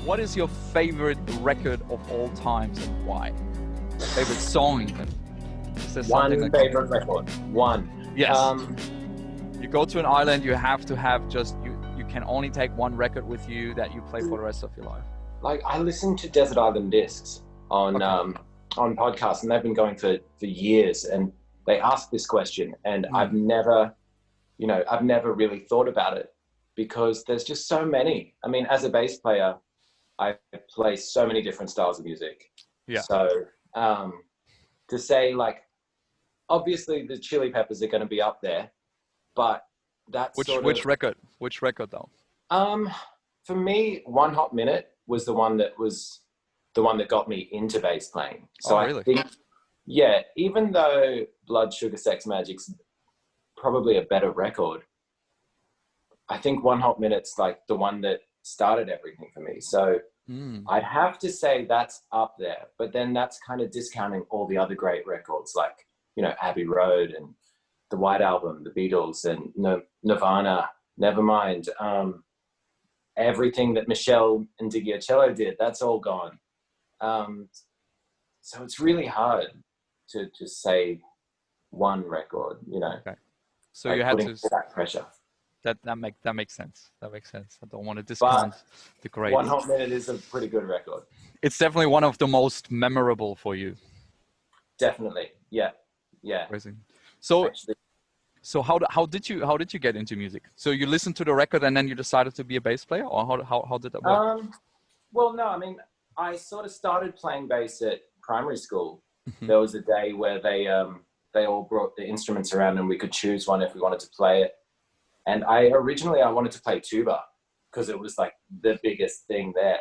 what is your favorite record of all times and why? Favorite song even? Is there something One favorite record. One. Yes. You go to an island, you have to have just, you can only take one record with you that you play for the rest of your life. Like, I listen to Desert Island Discs on podcasts, and they've been going for years, and they ask this question, and I've never really thought about it, because there's just so many. I mean, as a bass player, I play so many different styles of music. Yeah. So to say, like, obviously the Chili Peppers are going to be up there, but that's which record though? For me, One Hot Minute was the one that got me into bass playing. So really? I think, yeah, even though Blood Sugar Sex Magic's probably a better record, I think One Hot Minute's like the one that started everything for me. So I'd have to say that's up there, but then that's kind of discounting all the other great records, like, you know, Abbey Road and the White Album, the Beatles, and Nirvana, Nevermind. Everything that Michel and Digiacello did, that's all gone. So it's really hard to just say one record, you know. Okay. So like you had to that pressure. That makes sense. That makes sense. I don't want to discount the great. One Hot Minute is a pretty good record. It's definitely one of the most memorable for you. Definitely, yeah. Crazy. So, actually, so how did you get into music? So you listened to the record and then you decided to be a bass player, or how did that work? well, no, I mean, I sort of started playing bass at primary school. There was a day where they all brought the instruments around and we could choose one if we wanted to play it. And I wanted to play tuba because it was like the biggest thing there.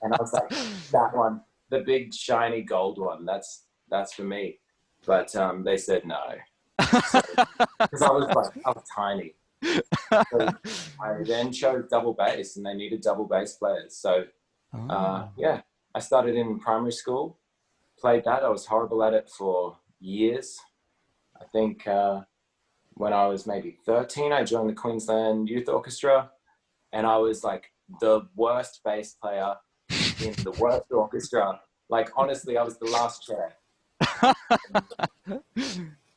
And I was like, that one, the big shiny gold one, that's for me. But they said no. Because I was tiny. So I then chose double bass, and they needed double bass players. So yeah, I started in primary school, played that. I was horrible at it for years. I think when I was maybe 13, I joined the Queensland Youth Orchestra, and I was like the worst bass player in the worst orchestra. Like, honestly, I was the last chair.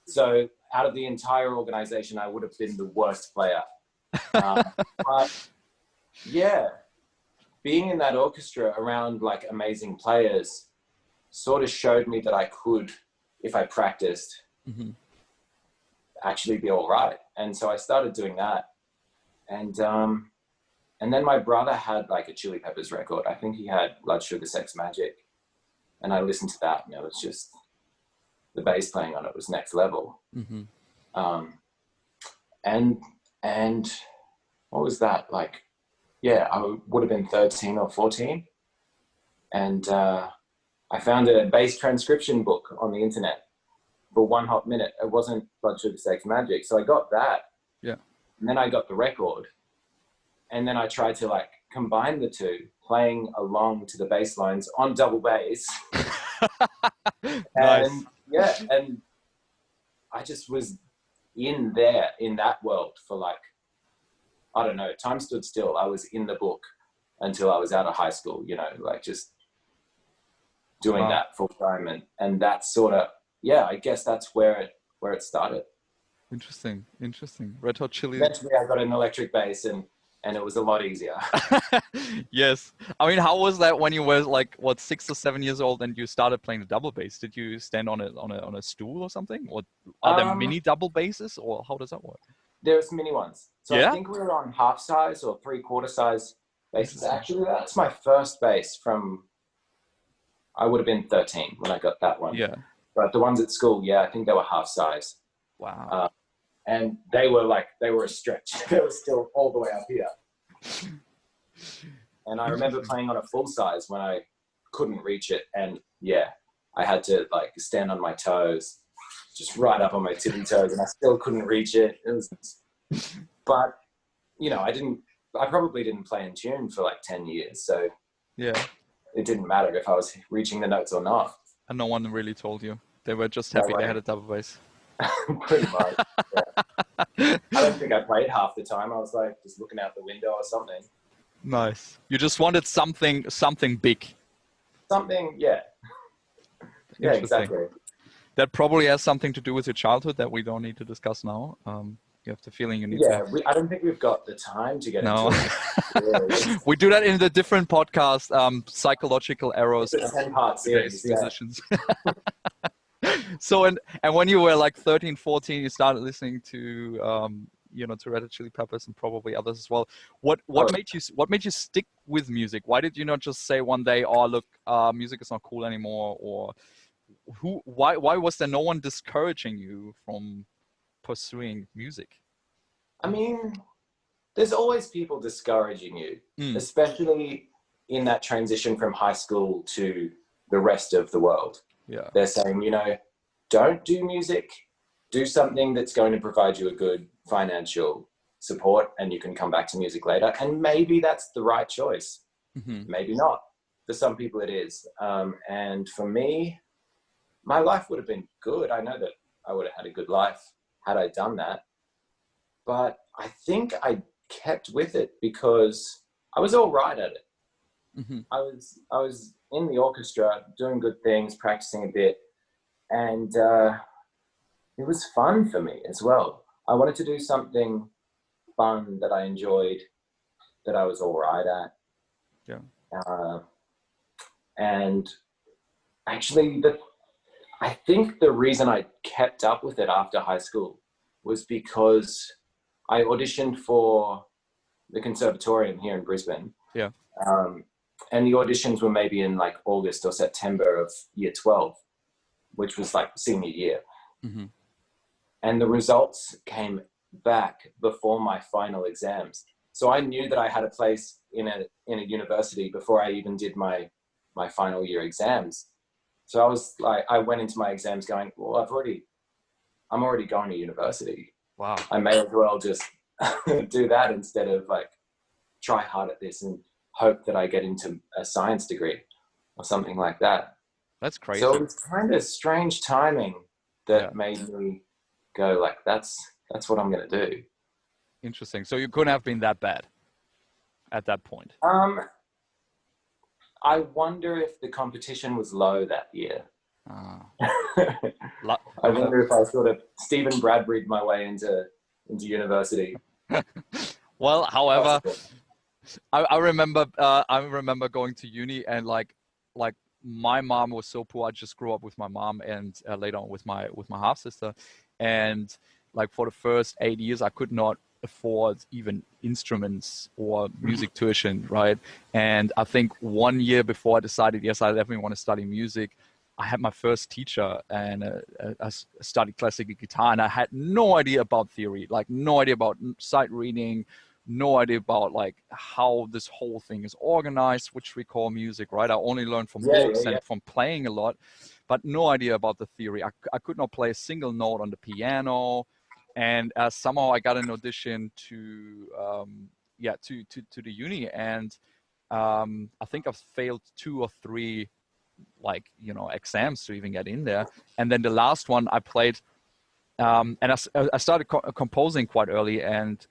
So out of the entire organization, I would have been the worst player. But yeah, being in that orchestra around like amazing players sort of showed me that I could, if I practiced, actually be all right. And so I started doing that. And then my brother had like a Chili Peppers record. I think he had Blood Sugar Sex Magic. And I listened to that, and it was just, the bass playing on it was next level. And what was that? Like, yeah, I would have been 13 or 14. And I found a bass transcription book on the internet for One Hot Minute. It wasn't Blood Sugar Sex Magic. So I got that. Yeah. And then I got the record. And then I tried to like combine the two, playing along to the bass lines on double bass. Nice. And yeah, and I just was in that world for like, I don't know, time stood still. I was in the book until I was out of high school, you know, like just doing that full time. And that's sort of, yeah, I guess that's where it started. Interesting. Red Hot Chili. Eventually I got an electric bass and it was a lot easier. Yes. I mean, how was that when you were like, 6 or 7 years old and you started playing the double bass? Did you stand on a stool or something? Or are there mini double basses, or how does that work? There's mini ones. So yeah? I think we were on half size or 3/4 size basses. Actually, that's my first bass from, I would have been 13 when I got that one. Yeah. But the ones at school, yeah, I think they were half size. Wow. And they were a stretch. They were still all the way up here. And I remember playing on a full size when I couldn't reach it. And yeah, I had to like stand on my toes, just right up on my tippy toes, and I still couldn't reach it. But you know, I probably didn't play in tune for like 10 years. So yeah, it didn't matter if I was reaching the notes or not. And no one really told you. They were just happy they had a double bass. Pretty much. Yeah. I don't think I played half the time. I was like just looking out the window or something. Nice. You just wanted something big. Something, yeah. Yeah, exactly. That probably has something to do with your childhood that we don't need to discuss now. You have the feeling you need Yeah, to. I don't think we've got the time to get No. into it. Really. We do that in the different podcast, psychological errors. It's a 10-part series, yeah. Decisions. So, and when you were like 13, 14, you started listening to, to Red Hot Chili Peppers and probably others as well. What made you stick with music? Why did you not just say one day, "Oh, look, music is not cool anymore," or why was there no one discouraging you from pursuing music? I mean, there's always people discouraging you, especially in that transition from high school to the rest of the world. Yeah. They're saying, don't do music, do something that's going to provide you a good financial support and you can come back to music later. And maybe that's the right choice. Maybe not. For some people it is. And for me, my life would have been good. I know that I would have had a good life had I done that. But I think I kept with it because I was all right at it. I was in the orchestra doing good things, practicing a bit, and it was fun for me as well. I wanted to do something fun that I enjoyed, that I was all right at. Yeah. And actually, I think the reason I kept up with it after high school was because I auditioned for the conservatorium here in Brisbane. Yeah. And the auditions were maybe in like August or September of year 12, which was like senior year. And the results came back before my final exams. So I knew that I had a place in a university before I even did my final year exams. So I was like, I went into my exams going, well, I'm already going to university. Wow. I may as well just do that instead of like try hard at this and hope that I get into a science degree or something like that. That's crazy. So it was kind of strange timing that made me go like, that's what I'm going to do. Interesting. So you couldn't have been that bad at that point. I wonder if the competition was low that year. I wonder if I sort of Stephen Bradbury'd my way into university. Well, however, I remember going to uni and like my mom was so poor. I just grew up with my mom and later on with my half sister, and like for the first 8 years I could not afford even instruments or music tuition, right? And I think 1 year before I decided, yes, I definitely want to study music, I had my first teacher and I studied classical guitar, and I had no idea about theory, like no idea about sight reading, no idea about like how this whole thing is organized, which we call music, right? I only learned from books and from playing a lot, but no idea about the theory. I could not play a single note on the piano. And somehow I got an audition to the uni, and I think I've failed 2 or 3 exams to even get in there. And then the last one I played, and I started composing quite early and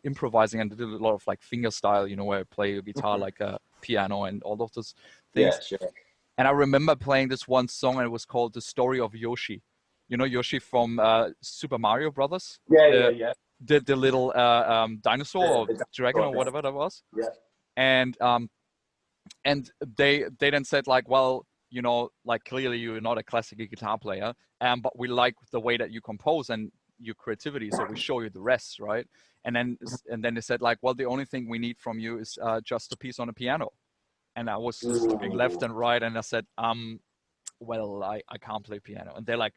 improvising, and did a lot of like finger style, where I play a guitar like a piano and all of those things. Yeah, sure. And I remember playing this one song, and it was called "The Story of Yoshi." Yoshi from Super Mario Brothers? Yeah. The little dinosaur or dragon or whatever that was. Yeah. And they then said like, well, like clearly you're not a classical guitar player, but we like the way that you compose and your creativity, so we show you the rest, right? And then they said like, well, the only thing we need from you is just a piece on a piano. And I was just looking left and right, and I said, well, I can't play piano. And they're like,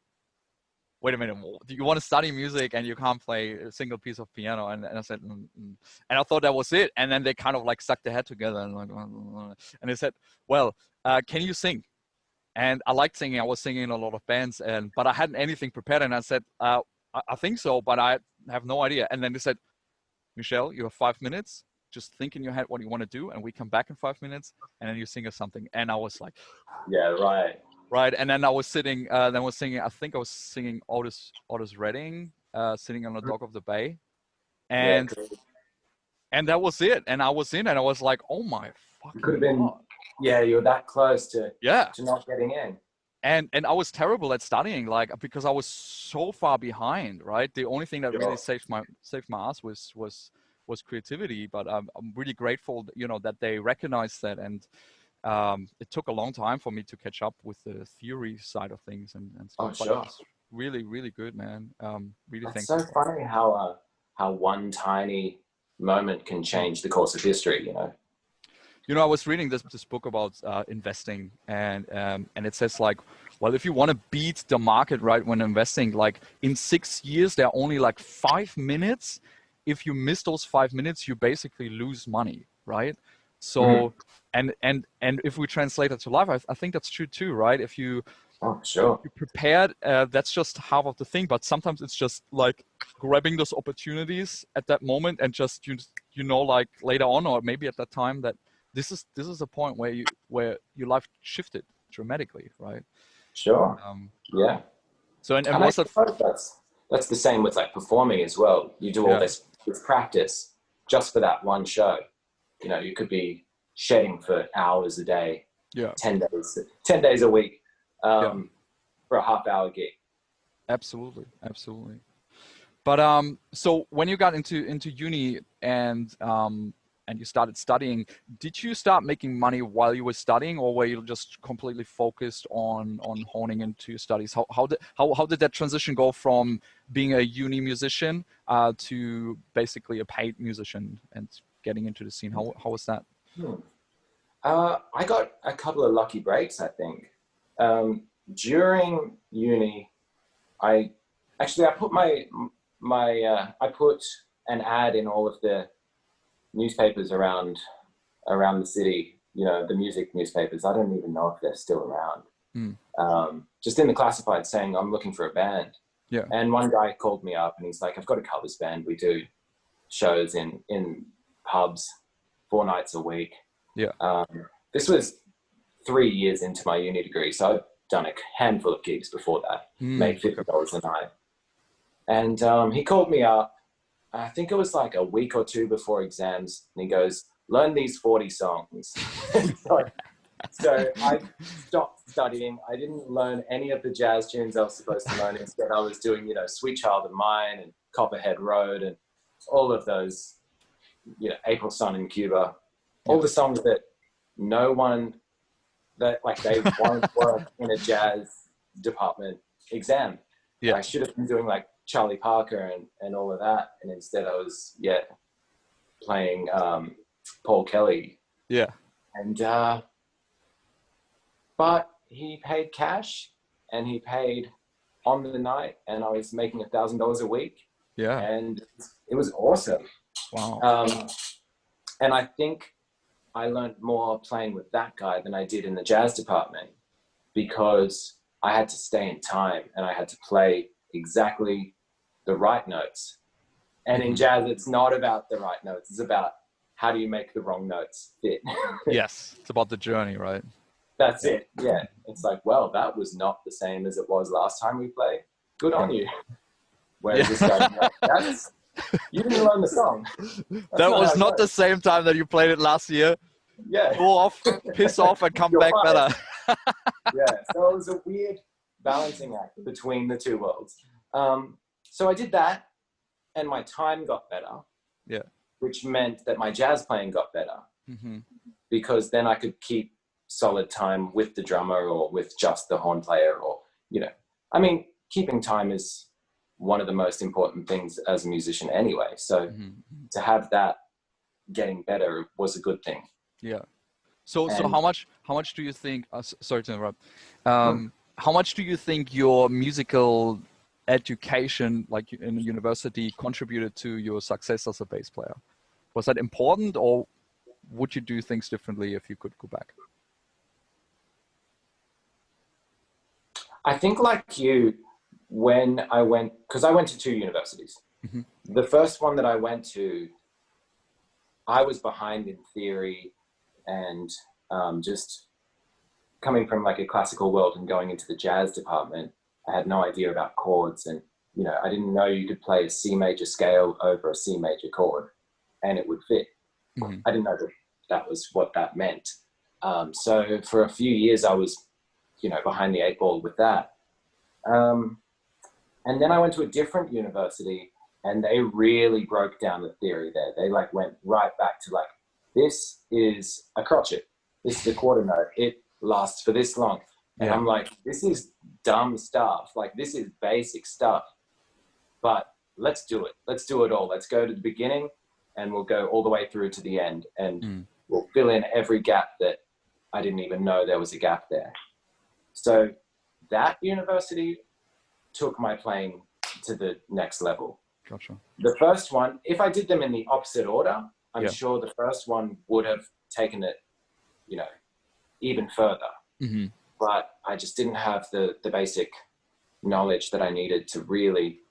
wait a minute, do you want to study music and you can't play a single piece of piano? And I said, And I thought that was it. And then they kind of like stuck their head together and like, and they said, well, can you sing? And I liked singing. I was singing in a lot of bands, but I hadn't anything prepared. And I said, I think so, but I have no idea. And then they said, Michel, you have 5 minutes. Just think in your head what you want to do, and we come back in 5 minutes, and then you sing us something. And I was like, yeah, right. Right, and then I was sitting. I think I was singing Otis Redding, sitting on the dock of the bay, and And that was it. And I was in, and I was like, oh my You could have fucking been, God. yeah, you were that close to Yeah. not getting in. And I was terrible at studying, like, because I was so far behind, right? The only thing that really Sure. saved my ass was creativity. But I'm really grateful, you know, that they recognized that. And it took a long time for me to catch up with the theory side of things and stuff. Oh, But it sure. was really, really good, man. Really That's thankful so for it. funny how one tiny moment can change the course of history, you know? You know, I was reading this book about investing, and it says like, well, if you want to beat the market, right, when investing, like in 6 years, there are only like 5 minutes. If you miss those 5 minutes, you basically lose money, right? Mhm. So, and if we translate it to life, I think that's true too, right? If you Oh, sure. you prepared, that's just half of the thing. But sometimes it's just like grabbing those opportunities at that moment, and just you know, like later on, or maybe at that time, that this is a point where your life shifted dramatically, right? Sure. Um, Yeah. so and And I was that suppose that's the same with like performing as well. You do all yeah this with practice just for that one show. You know, you could be shedding for hours a day, yeah 10 days a week, yeah for a half-hour gig. absolutely. But so when you got into uni and you started studying, did you start making money while you were studying, or were you just completely focused on honing into your studies? How did that transition go from being a uni musician to basically a paid musician and getting into the scene? How was that? Hmm. I got a couple of lucky breaks, I think. During uni, I I put I put an ad in all of the newspapers around the city. You know, the music newspapers. I don't even know if they're still around. Hmm. Just in the classified, saying I'm looking for a band. Yeah. And one guy called me up and he's like, "I've got a covers band. We do shows in pubs 4 nights a week." Yeah. This was 3 years into my uni degree, so I'd done a handful of gigs before that, Hmm. made Okay. $50 a night. And he called me up, I think it was like a week or two before exams, and he goes, "Learn these 40 songs." So I stopped studying. I didn't learn any of the jazz tunes I was supposed to learn. Instead, I was doing, you know, Sweet Child of Mine and Copperhead Road and all of those, you know, April Sun in Cuba, all Yeah. the songs that no one, that like they won't work in a jazz department exam. Yeah. I should have been doing like Charlie Parker and all of that. And instead I was, playing Paul Kelly. Yeah. And, but he paid cash and he paid on the night, and I was making $1,000 a week. Yeah. And it was awesome. Wow. And I think I learned more playing with that guy than I did in the jazz department, because I had to stay in time and I had to play exactly the right notes. And in jazz, it's not about the right notes. It's about how do you make the wrong notes fit. Yes. It's about the journey, right? That's it. Yeah. It's like, well, that was not the same as it was last time we played. Good on you. Whereas this guy's like, you didn't learn the song. That was not the same time that you played it last year. Yeah. Go off, piss off, and come back fired. better. Yeah. So it was a weird balancing act between the two worlds. So I did that, and my time got better. Yeah. Which meant that my jazz playing got better, Mm-hmm. because then I could keep solid time with the drummer or with just the horn player, or, you know, I mean, keeping time is one of the most important things as a musician anyway. So to have that getting better was a good thing. Yeah. So And how much do you think? Sorry to interrupt. How much do you think your musical education, like in university, contributed to your success as a bass player? Was that important, or would you do things differently if you could go back? I think, like you, when I went, because I went to 2 universities. The first one that I went to, I was behind in theory, and just coming from like a classical world and going into the jazz department, I had no idea about chords, and, you know, I didn't know you could play a C major scale over a C major chord. and it would fit. I didn't know that was what that meant. So for a few years I was, behind the 8 ball with that. And then I went to a different university, and they really broke down the theory there. They like went right back to like, this is a crotchet. This is a quarter note. It lasts for this long. And I'm like, this is dumb stuff. Like, this is basic stuff, but let's do it. Let's do it all. Let's go to the beginning, and we'll go all the way through to the end, and we'll fill in every gap that I didn't even know there was a gap there. So that university took my playing to the next level. Gotcha. The first one, if I did them in the opposite order, I'm sure the first one would have taken it, even further. But I just didn't have the basic knowledge that I needed to really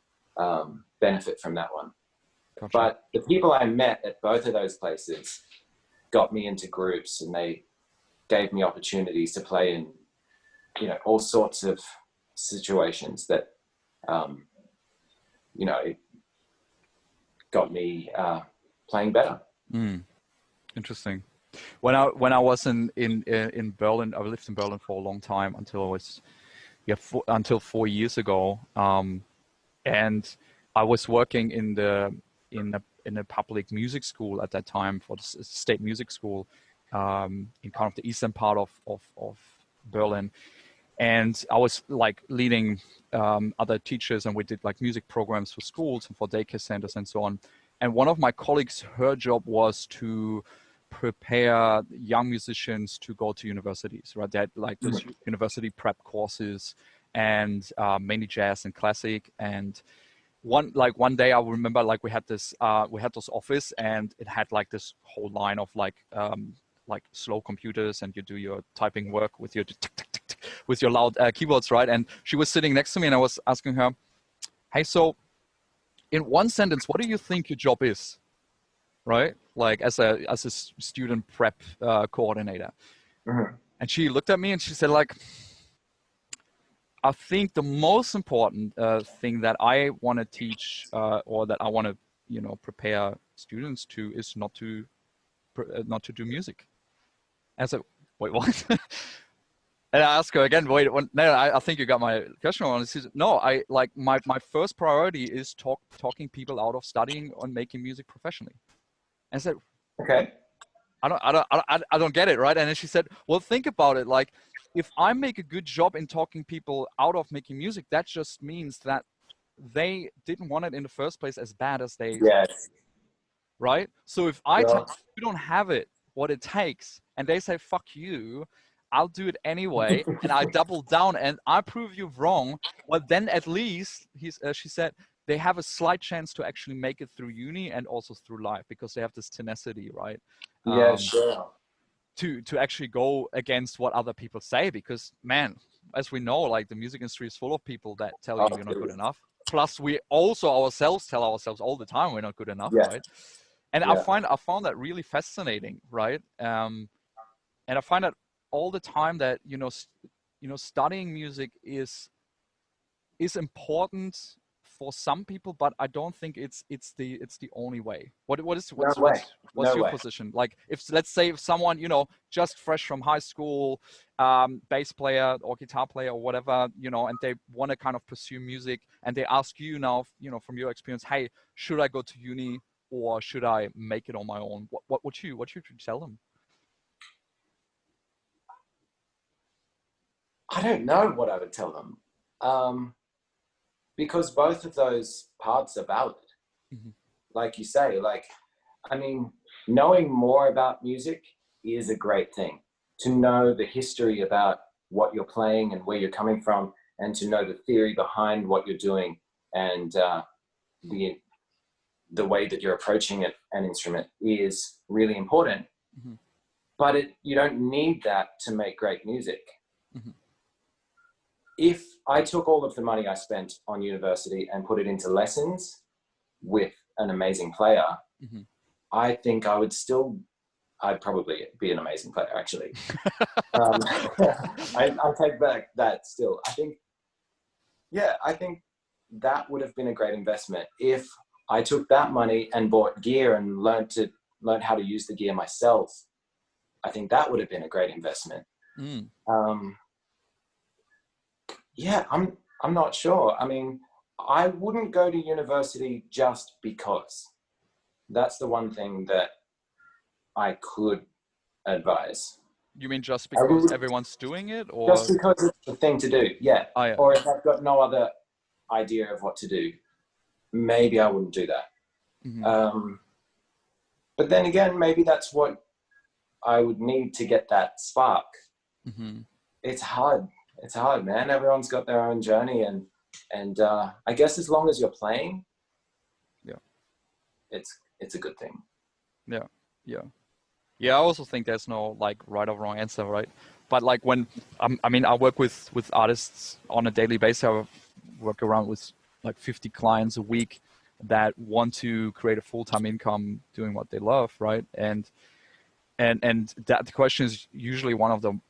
benefit from that one. Gotcha. But the people I met at both of those places got me into groups, and they gave me opportunities to play in, all sorts of situations that, it got me playing better. Interesting. When I was in Berlin, I lived in Berlin for a long time until I was until 4 years ago, and I was working in a public music school at that time, for the state music school, in kind of the eastern part of Berlin. And I was like leading other teachers, and we did like music programs for schools and for daycare centers and so on. And one of my colleagues, her job was to prepare young musicians to go to universities, right? They had like those university prep courses, and mainly jazz and classic. And one day I remember, like we had this office, and it had like this whole line of like slow computers, and you do your typing work with your with your loud keyboards, right? And she was sitting next to me, and I was asking her, hey, so in one sentence, what do you think your job is, right? Like as a student prep coordinator. And she looked at me and she said, like, I think the most important thing that I want to teach or that I want to, prepare students to is not to do music. And I said, wait, what? And I asked her again, no, I think you got my question wrong. She said, no, my first priority is talking people out of studying on making music professionally. And I said, okay, I don't get it, right? And then she said, well, think about it. Like, if I make a good job in talking people out of making music, that just means that they didn't want it in the first place as bad as they, right? So if I tell you, you don't have it, what it takes, and they say, fuck you, I'll do it anyway, and I double down and I prove you wrong, well, then at least, she said, they have a slight chance to actually make it through uni and also through life, because they have this tenacity, right? Yeah, sure. To actually go against what other people say, because, man, as we know, like the music industry is full of people that tell you you're not good enough. Plus, we also ourselves tell ourselves all the time we're not good enough, right? And I found that really fascinating, right? And I find that all the time that studying music is important for some people, but I don't think it's the only way. What's your position? Like, let's say if someone just fresh from high school, bass player or guitar player or whatever, and they want to kind of pursue music, and they ask you now, from your experience, hey, should I go to uni or should I make it on my own? What would you tell them? I don't know what I would tell them, because both of those parts are valid. Like you say, knowing more about music is a great thing. To know the history about what you're playing and where you're coming from, and to know the theory behind what you're doing, and the way that you're approaching an instrument is really important. But you don't need that to make great music. If I took all of the money I spent on university and put it into lessons with an amazing player, I think I'd probably be an amazing player, actually. I'll take back that still. I think that would have been a great investment if I took that money and bought gear and learned how to use the gear myself, I think that would have been a great investment. Yeah, I'm not sure. I mean, I wouldn't go to university just because. That's the one thing that I could advise. You mean just because everyone's doing it, or just because it's the thing to do? Yeah. Oh, yeah. Or if I've got no other idea of what to do, maybe I wouldn't do that. But then again, maybe that's what I would need to get that spark. It's hard. It's hard, man. Everyone's got their own journey, and I guess as long as you're playing, it's a good thing. Yeah, I also think there's no like right or wrong answer, right? But like when I mean, I work with artists on a daily basis. I work around with like 50 clients a week that want to create a full-time income doing what they love, right? And that the question is usually one of the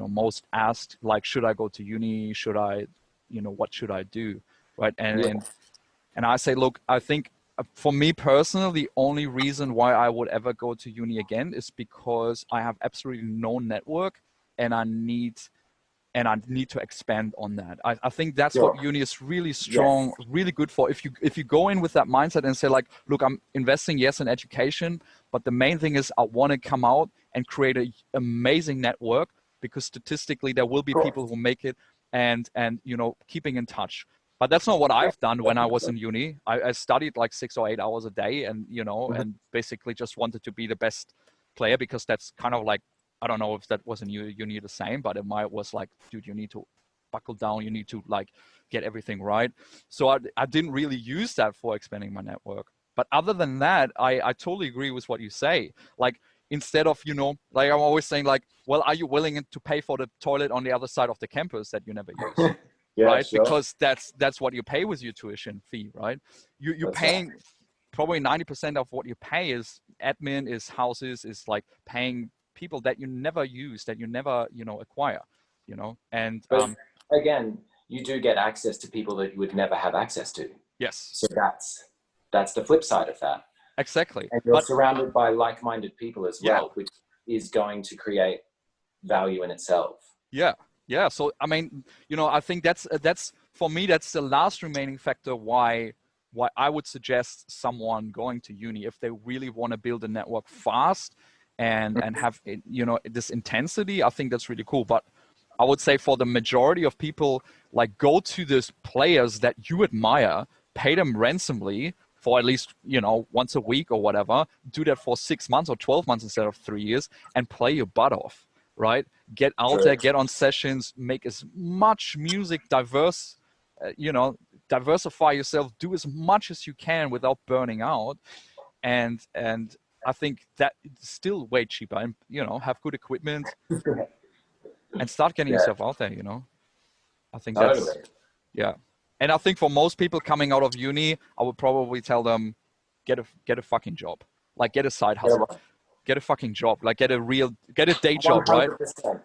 most asked, like, should I go to uni? Should I, what should I do, right? And I say, look, I think for me personally, the only reason why I would ever go to uni again is because I have absolutely no network, and I need to expand on that. I think that's what uni is really strong, really good for. If you go in with that mindset and say like, look, I'm investing, yes, in education, but the main thing is I want to come out and create an amazing network, because statistically there will be people who make it, and keeping in touch. But that's not what I've done when I was in uni. I studied like 6 or 8 hours a day, and and basically just wanted to be the best player, because that's kind of like, I don't know if that was in uni the same, but it was like, dude, you need to buckle down, you need to like get everything right. So I didn't really use that for expanding my network. But other than that, I totally agree with what you say. Like, instead of, like I'm always saying, like, well, are you willing to pay for the toilet on the other side of the campus that you never use? Right? Sure. Because that's what you pay with your tuition fee, right? You're paying probably 90% of what you pay is admin, is houses, is like paying people that you never use, that you never, acquire, and but again, you do get access to people that you would never have access to. Yes. So that's the flip side of that. Exactly. And you're surrounded by like-minded people as well, which is going to create value in itself. Yeah. So, I mean, I think that's for me, that's the last remaining factor why I would suggest someone going to uni if they really want to build a network fast and have, this intensity. I think that's really cool. But I would say for the majority of people, like, go to these players that you admire, pay them ransomly for at least, once a week or whatever, do that for 6 months or 12 months instead of 3 years, and play your butt off, right? Get out there, get on sessions, make as much music, diversify yourself, do as much as you can without burning out. And I think that it's still way cheaper, and, have good equipment and start getting yourself out there, I think that's, And I think for most people coming out of uni, I would probably tell them, get a fucking job, like get a side hustle, get a fucking job, like get a day job, right?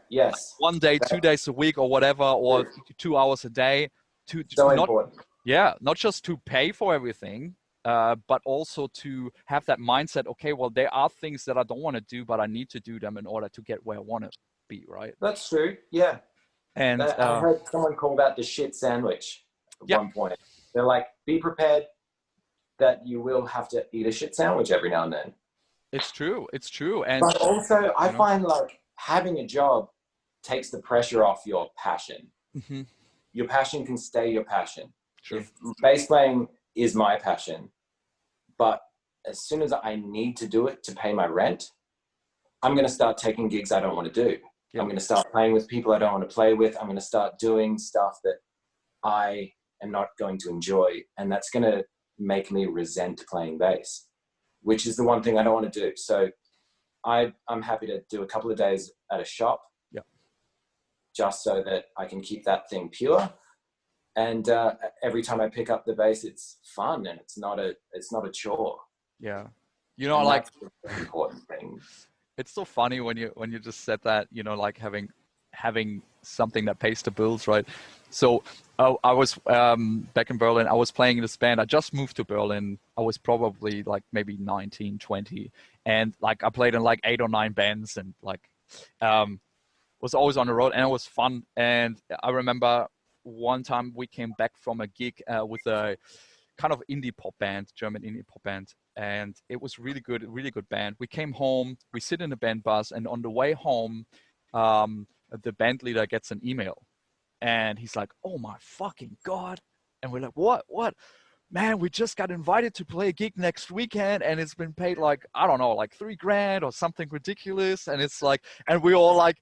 Yes. 1 day, 2 days a week or whatever, or 2 hours a day important. Not just to pay for everything, but also to have that mindset. Okay, well, there are things that I don't want to do, but I need to do them in order to get where I want to be, right? That's true. Yeah. And I heard someone call that the shit sandwich at one point. They're like, be prepared that you will have to eat a shit sandwich every now and then. It's true. And but also, I find like having a job takes the pressure off your passion. Your passion can stay your passion. True. If bass playing is my passion, but as soon as I need to do it to pay my rent, I'm going to start taking gigs I don't want to do. I'm going to start playing with people I don't want to play with. I'm going to start doing stuff that I am not going to enjoy. And that's going to make me resent playing bass, which is the one thing I don't want to do. So I'm happy to do a couple of days at a shop, just so that I can keep that thing pure. And every time I pick up the bass, it's fun, and it's not a chore. Yeah, and like that's an important thing. It's so funny when you just said that, like having something that pays the bills, right? So I was back in Berlin. I was playing in this band. I just moved to Berlin. I was probably like maybe 19, 20. And like I played in like 8 or 9 bands and like was always on the road, and it was fun. And I remember one time we came back from a gig with a kind of indie pop band, German indie pop band. And it was really good band. We came home, we sit in the band bus, and on the way home, the band leader gets an email. And he's like, "Oh my fucking God." And we're like, what? Man, we just got invited to play a gig next weekend and it's been paid like, I don't know, like $3,000 or something ridiculous. And it's like, and we all like,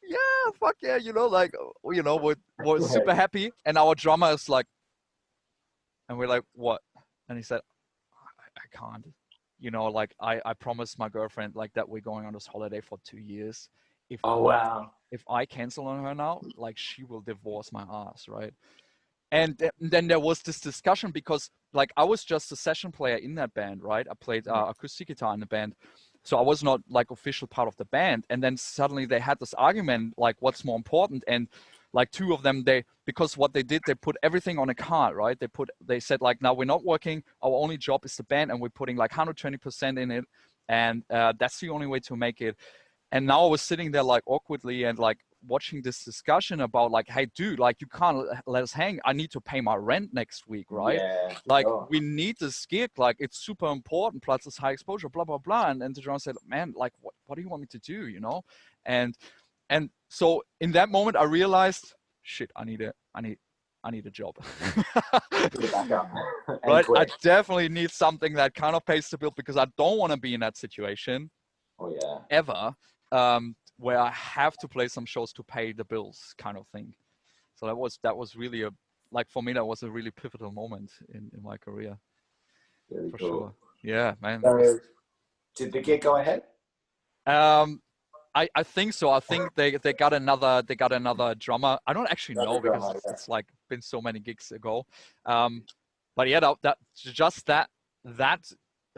yeah, fuck yeah, like, we're super happy. And our drummer is like, and we're like, what? And he said, I can't, like I promised my girlfriend like that we're going on this holiday for 2 years. Oh, wow. If I cancel on her now, like she will divorce my ass, right? And then there was this discussion because like I was just a session player in that band, right? I played acoustic guitar in the band. So I was not like official part of the band. And then suddenly they had this argument, like what's more important? And like 2 of them, because what they did, they put everything on a card, right? They said like, now we're not working. Our only job is the band and we're putting like 120% in it. And that's the only way to make it. And now I was sitting there like awkwardly and like watching this discussion about like, hey, dude, like you can't let us hang. I need to pay my rent next week, right? Yeah. Like we need this gig. Like it's super important. Plus it's high exposure, blah, blah, blah. And the drummer said, man, like, what do you want me to do? And so in that moment I realized, shit, I need a job. Right? I definitely need something that kind of pays the bill because I don't want to be in that situation. Oh yeah. Ever. Where I have to play some shows to pay the bills kind of thing. So that was really for me, that was a really pivotal moment in my career. Really for cool. Sure. Yeah, man. So, did the gig go ahead? I think so. I think they got another drummer. I don't actually know because it's like been so many gigs ago. But yeah, that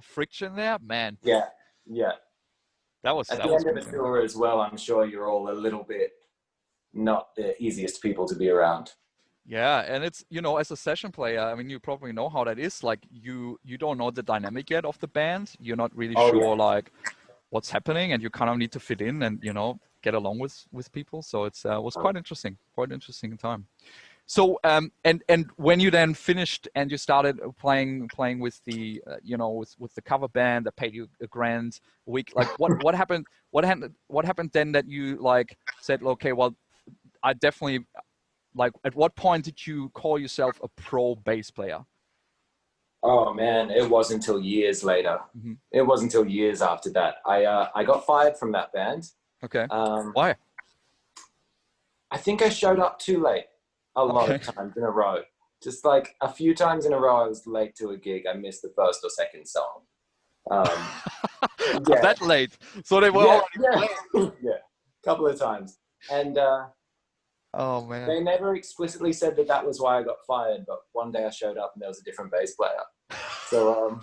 friction there, man. Yeah. That was at the end of the tour as well. I'm sure you're all a little bit not the easiest people to be around. Yeah, and it's as a session player, I mean, you probably know how that is. Like you don't know the dynamic yet of the band. You're not really sure like what's happening, and you kind of need to fit in and get along with people. So it was quite interesting time. So and when you then finished and you started playing with the with the cover band that paid you $1,000 a week, like what happened? What happened then that you like said, okay, well, I definitely like. At what point did you call yourself a pro bass player? Oh man, it wasn't until years later. Mm-hmm. It wasn't until years after that. I got fired from that band. Okay. Why? I think I showed up too late. A lot of times in a row. Just like a few times in a row I was late to a gig. I missed the first or second song. That late? So they were already playing. Yeah, a couple of times. And oh man, they never explicitly said that was why I got fired, but one day I showed up and there was a different bass player. So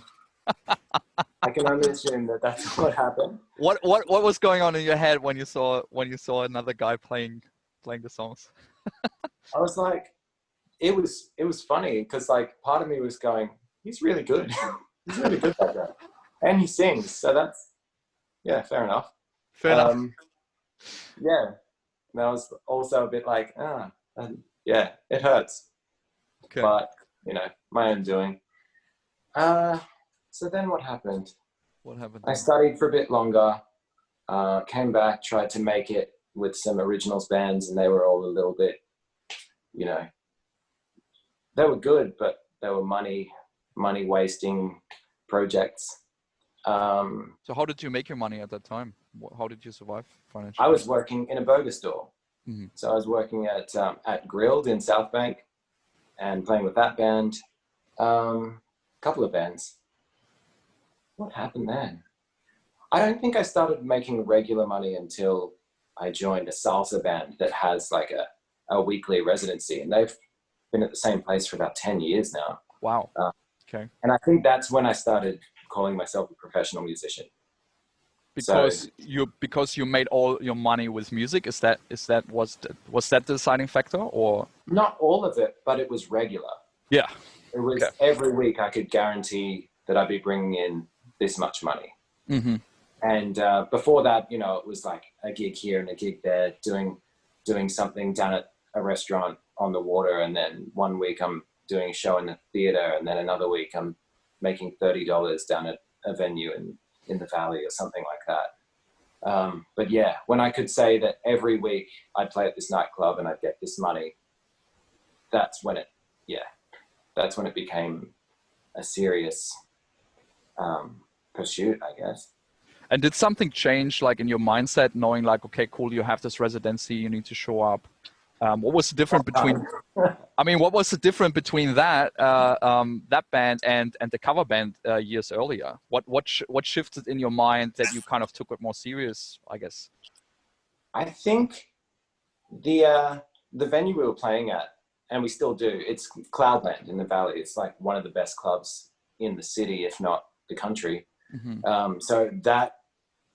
I can only assume that that's what happened. What was going on in your head when you saw another guy playing the songs? I was like, it was funny because like part of me was going, he's really good. He's really good, that guy. And he sings, so that's fair enough. Yeah. And I was also a bit like, it hurts. Okay. But my own doing. So then what happened? I studied for a bit longer, came back, tried to make it with some originals bands, and they were all a little bit, they were good, but they were money wasting projects. So how did you make your money at that time? How did you survive financially? I was working in a burger store. Mm-hmm. So I was working at Grilled in South Bank and playing with that band. A couple of bands. What happened then? I don't think I started making regular money until I joined a salsa band that has like a weekly residency, and they've been at the same place for about 10 years now. Wow. Okay. And I think that's when I started calling myself a professional musician. So because you made all your money with music. Was that the deciding factor, or not all of it, but it was regular. yeah? It was Okay. every week I could guarantee that I'd be bringing in this much money. Mm-hmm. And before that, you know, it was like a gig here and a gig there, doing something down at a restaurant on the water, and then one week I'm doing a show in the theater, and then another week I'm making $30 down at a venue in the valley or something like that. But yeah, when I could say that every week I'd play at this nightclub and I'd get this money, that's when it became a serious pursuit, I guess. And did something change, like in your mindset, knowing like, okay, cool, you have this residency, you need to show up? What was the difference between? I mean, what was the difference between that that band and the cover band years earlier? What shifted in your mind that you kind of took it more serious, I guess? I think the venue we were playing at, and we still do, it's Cloudland in the Valley. It's like one of the best clubs in the city, if not the country. Mm-hmm. So that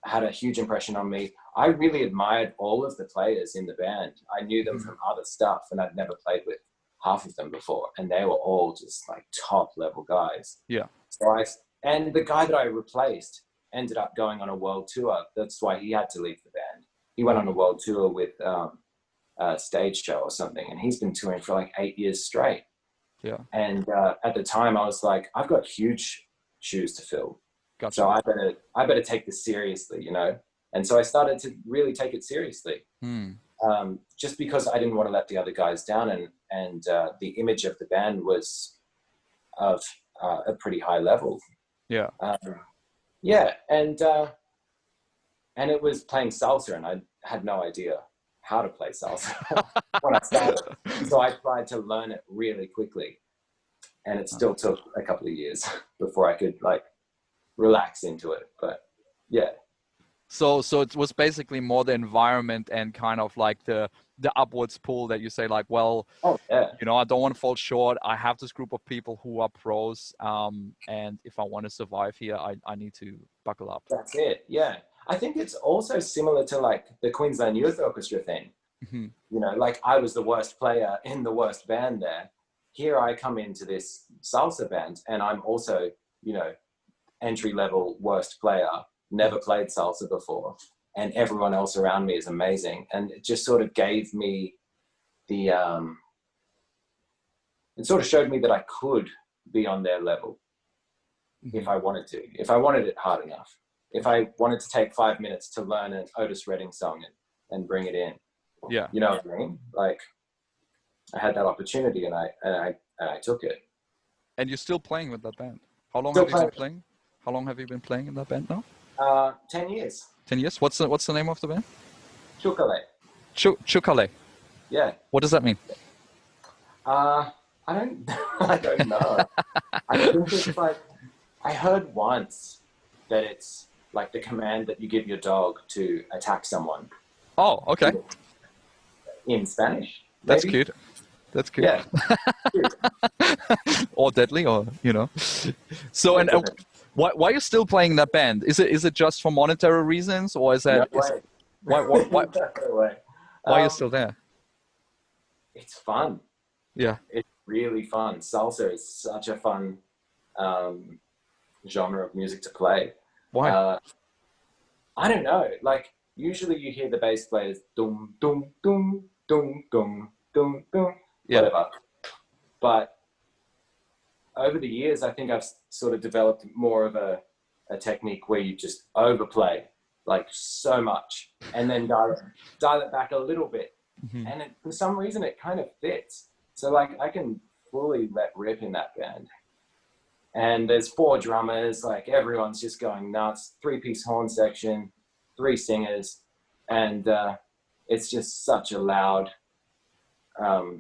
had a huge impression on me. I really admired all of the players in the band. I knew them from other stuff, and I'd never played with half of them before, and they were all just like top level guys. Yeah. And the guy that I replaced ended up going on a world tour. That's why he had to leave the band. He went on a world tour with a stage show or something, and he's been touring for like 8 years straight. Yeah. And at the time I was like, I've got huge shoes to fill. Gotcha. So I better take this seriously, you know? And so I started to really take it seriously, just because I didn't want to let the other guys down. And the image of the band was of a pretty high level. Yeah. Yeah. And it was playing salsa, and I had no idea how to play salsa when I started. So I tried to learn it really quickly. And it still took a couple of years before I could like relax into it. But yeah. So it was basically more the environment and kind of like the upwards pull that you say like, well, you know, I don't want to fall short. I have this group of people who are pros, and if I want to survive here, I need to buckle up. That's it. Yeah. I think it's also similar to like the Queensland Youth Orchestra thing. Mm-hmm. You know, like I was the worst player in the worst band there. Here I come into this salsa band, and I'm also, you know, entry-level worst player, never played salsa before, and everyone else around me is amazing. And it just sort of gave me the, it sort of showed me that I could be on their level if I wanted to, if I wanted it hard enough, if I wanted to take 5 minutes to learn an Otis Redding song and bring it in. Yeah. You know what I mean? Like I had that opportunity, and I took it. And you're still playing with that band? How long have you been playing? How long have you been playing in that band now? 10 years. 10 years? What's the name of the band? Chukale. Chukale. Yeah. What does that mean? I don't know. I think it's like, I heard once that it's like the command that you give your dog to attack someone. Oh, okay. In Spanish. Maybe? That's cute. That's cute. Yeah. Or deadly, or, you know. So, and why are you still playing that band? Is it just for monetary reasons, or is that why are you still there? It's fun. Yeah. It's really fun. Salsa is such a fun genre of music to play. Why? I don't know. Like usually you hear the bass players dum dum dum dum dum dum dum, whatever. But over the years, I think I've sort of developed more of a technique where you just overplay like so much, and then dial it back a little bit. Mm-hmm. And for some reason it kind of fits. So like I can fully let rip in that band. And there's 4 drummers, like everyone's just going nuts, 3-piece horn section, 3 singers. And it's just such a loud, not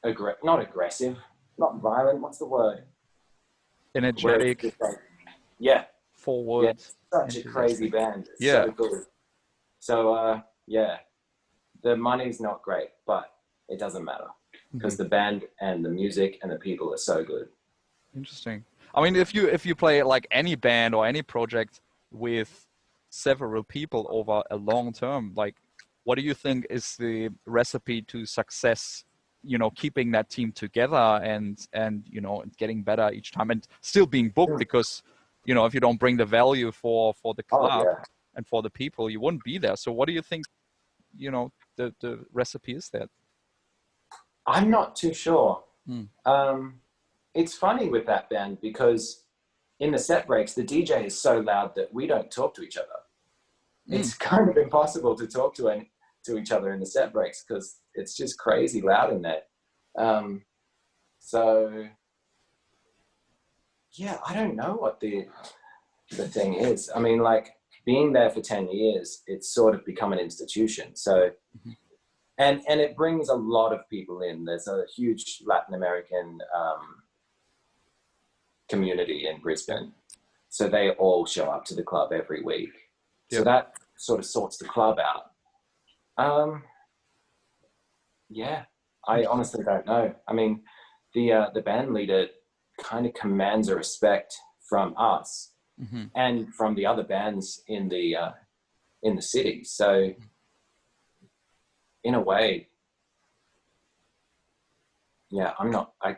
aggressive, not violent, what's the word? Energetic. Like, yeah. Forward. Yeah, it's such a crazy band. It's so good. So yeah, the money's not great, but it doesn't matter because the band and the music and the people are so good. Interesting. I mean, if you play like any band or any project with several people over a long term. Like, what do you think is the recipe to success? You know, keeping that team together and you know, getting better each time and still being booked, because you know, if you don't bring the value for the club and for the people, you wouldn't be there. So what do you think, you know, the recipe is there? I'm not too sure. It's funny with that band because in the set breaks, the DJ is so loud that we don't talk to each other. It's kind of impossible to talk to each other in the set breaks because it's just crazy loud in there. So yeah, I don't know what the thing is. I mean, like, being there for 10 years, it's sort of become an institution. So, and it brings a lot of people in. There's a huge Latin American community in Brisbane. So they all show up to the club every week. So that sort of sorts the club out. Yeah, I honestly don't know. I mean, the band leader kind of commands a respect from us and from the other bands in the city. So in a way, yeah, I don't know. I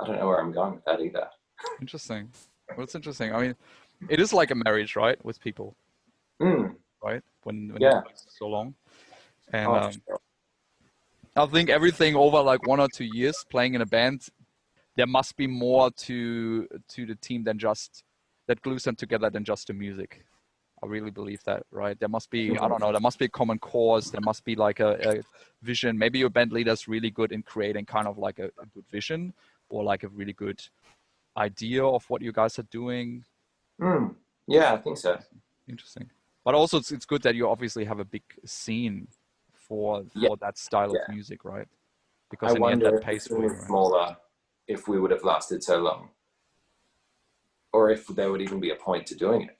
don't know where I'm going with that either. Interesting. Well, it's interesting. I mean, it is like a marriage, right, with people, right? When you play so long, and sure. I think everything over like 1 or 2 years playing in a band, there must be more to the team than just that glues them together than just the music. I really believe that, right? There must be, I don't know, there must be a common cause. There must be like a vision. Maybe your band leader is really good in creating kind of like a good vision or like a really good idea of what you guys are doing. Yeah, I think so. Interesting. But also it's good that you obviously have a big scene for that style of music, right? Because in the end that pays for you, right? Smaller, if we would have lasted so long, or if there would even be a point to doing it.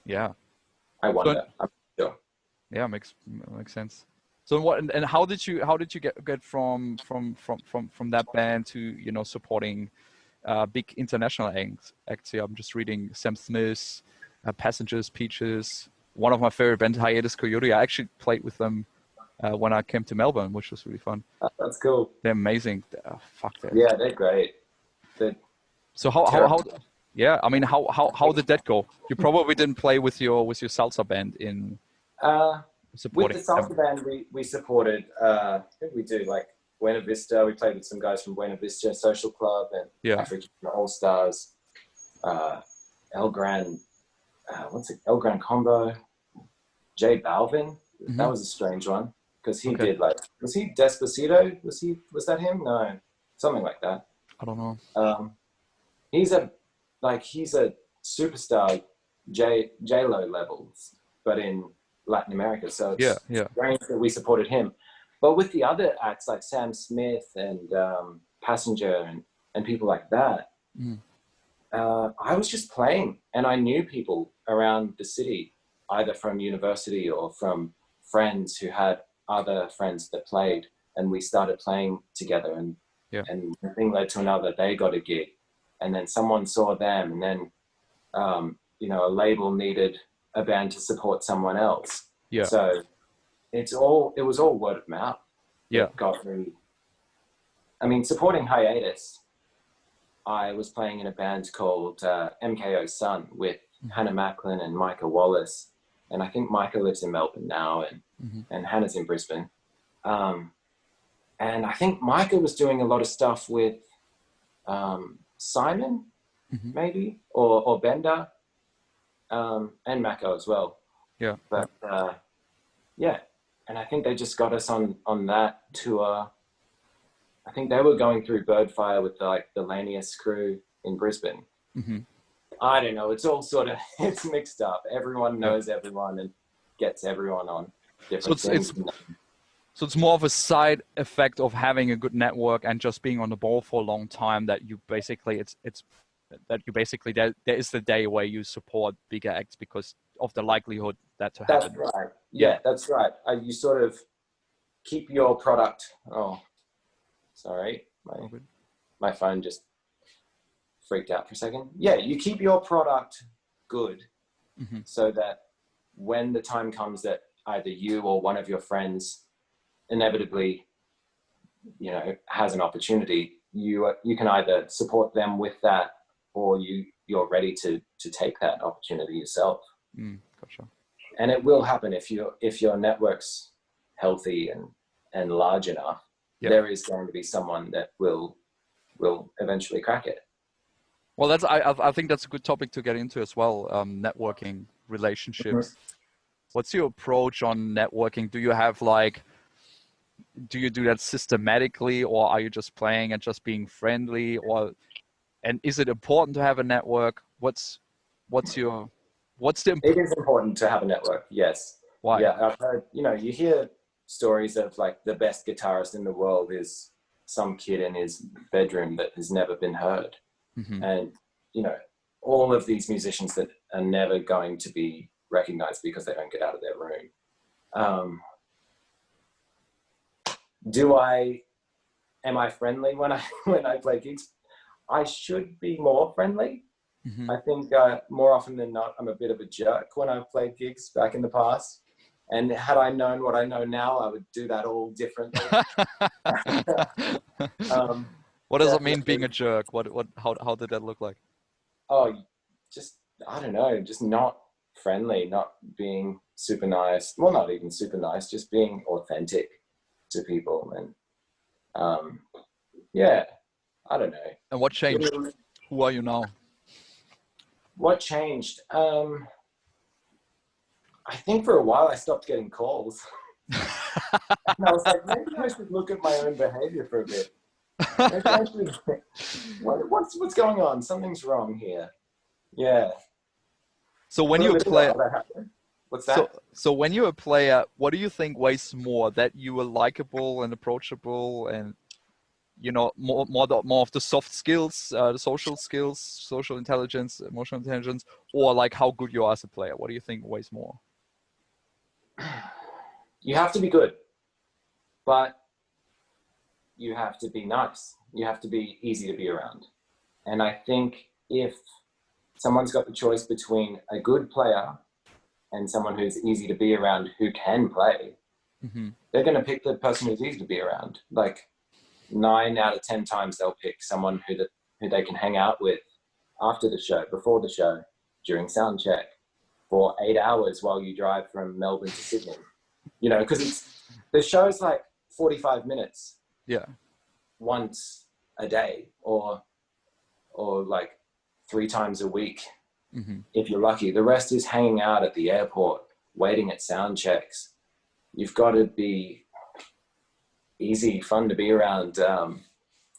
Yeah, I wonder. I'm sure. Yeah, makes sense. So what and how did you get from that band to, you know, supporting big international acts here? I'm just reading Sam Smith's Passengers, Peaches. One of my favorite bands, Hiatus Coyote. I actually played with them when I came to Melbourne, which was really fun. That's cool. They're amazing. Fuck that. Yeah, they're great. So how yeah, I mean, how did that go? You probably didn't play with your salsa band in supporting with the salsa band. We supported. I think we do like Buena Vista. We played with some guys from Buena Vista Social Club and African All Stars. El Gran, El Gran Combo. Jay Balvin. That was a strange one because he did like, was he Despacito? Was that him? No, something like that. I don't know. He's a superstar, J-Lo levels, but in Latin America. So it's strange that we supported him. But with the other acts like Sam Smith and Passenger and people like that, I was just playing, and I knew people around the city, either from university or from friends who had other friends that played, and we started playing together, and the thing led to another. They got a gig, and then someone saw them, and then you know, a label needed a band to support someone else. Yeah. So it was all word of mouth. Yeah. Got me. I mean, supporting Hiatus, I was playing in a band called MKO Sun with Hannah Macklin and Micah Wallace. And I think Micah lives in Melbourne now, and Hannah's in Brisbane. And I think Micah was doing a lot of stuff with Simon, maybe, or Bender, and Mako as well. Yeah. But and I think they just got us on that tour. I think they were going through Birdfire with the Lanius crew in Brisbane. I don't know. It's all sort of, it's mixed up. Everyone knows everyone and gets everyone on different things. So it's more of a side effect of having a good network and just being on the ball for a long time that you basically, there is the day where you support bigger acts because of the likelihood that to happen. That's right. Yeah, that's right. You sort of keep your product. Oh, sorry. My phone just freaked out for a second. Yeah, you keep your product good so that when the time comes that either you or one of your friends inevitably, you know, has an opportunity, you can either support them with that, or you're ready to take that opportunity yourself. Gotcha. And it will happen if your network's healthy and large enough. There is going to be someone that will eventually crack it. Well, I think that's a good topic to get into as well. Networking, relationships. What's your approach on networking? Do you have do you do that systematically, or are you just playing and just being friendly, and is it important to have a network? What's the It is important to have a network. Yes. Why? Yeah, I've heard, you know, you hear stories of like the best guitarist in the world is some kid in his bedroom that has never been heard. And, you know, all of these musicians that are never going to be recognized because they don't get out of their room. Am I friendly when I play gigs? I should be more friendly. I think more often than not, I'm a bit of a jerk when I've played gigs back in the past. And had I known what I know now, I would do that all differently. What does it mean being a jerk? How did that look like? Oh, just, I don't know, just not friendly, not being super nice. Well, not even super nice, just being authentic to people. And yeah, I don't know. And what changed? Who are you now? What changed? I think for a while I stopped getting calls. And I was like, maybe I should look at my own behavior for a bit. What's going on? Something's wrong here. Yeah. So when you play, what's that? So when you're a player, what do you think weighs more? That you are likable and approachable, and you know more of the soft skills, the social skills, social intelligence, emotional intelligence, or like how good you are as a player? What do you think weighs more? You have to be good, but you have to be nice. You have to be easy to be around. And I think if someone's got the choice between a good player and someone who's easy to be around who can play, they're going to pick the person who's easy to be around. Like 9 out of 10 times they'll pick someone who they can hang out with after the show, before the show, during sound check, for 8 hours while you drive from Melbourne to Sydney. You know, because the show's like 45 minutes. Yeah. Once a day, or like 3 times a week, if you're lucky. The rest is hanging out at the airport, waiting at sound checks. You've got to be easy, fun to be around,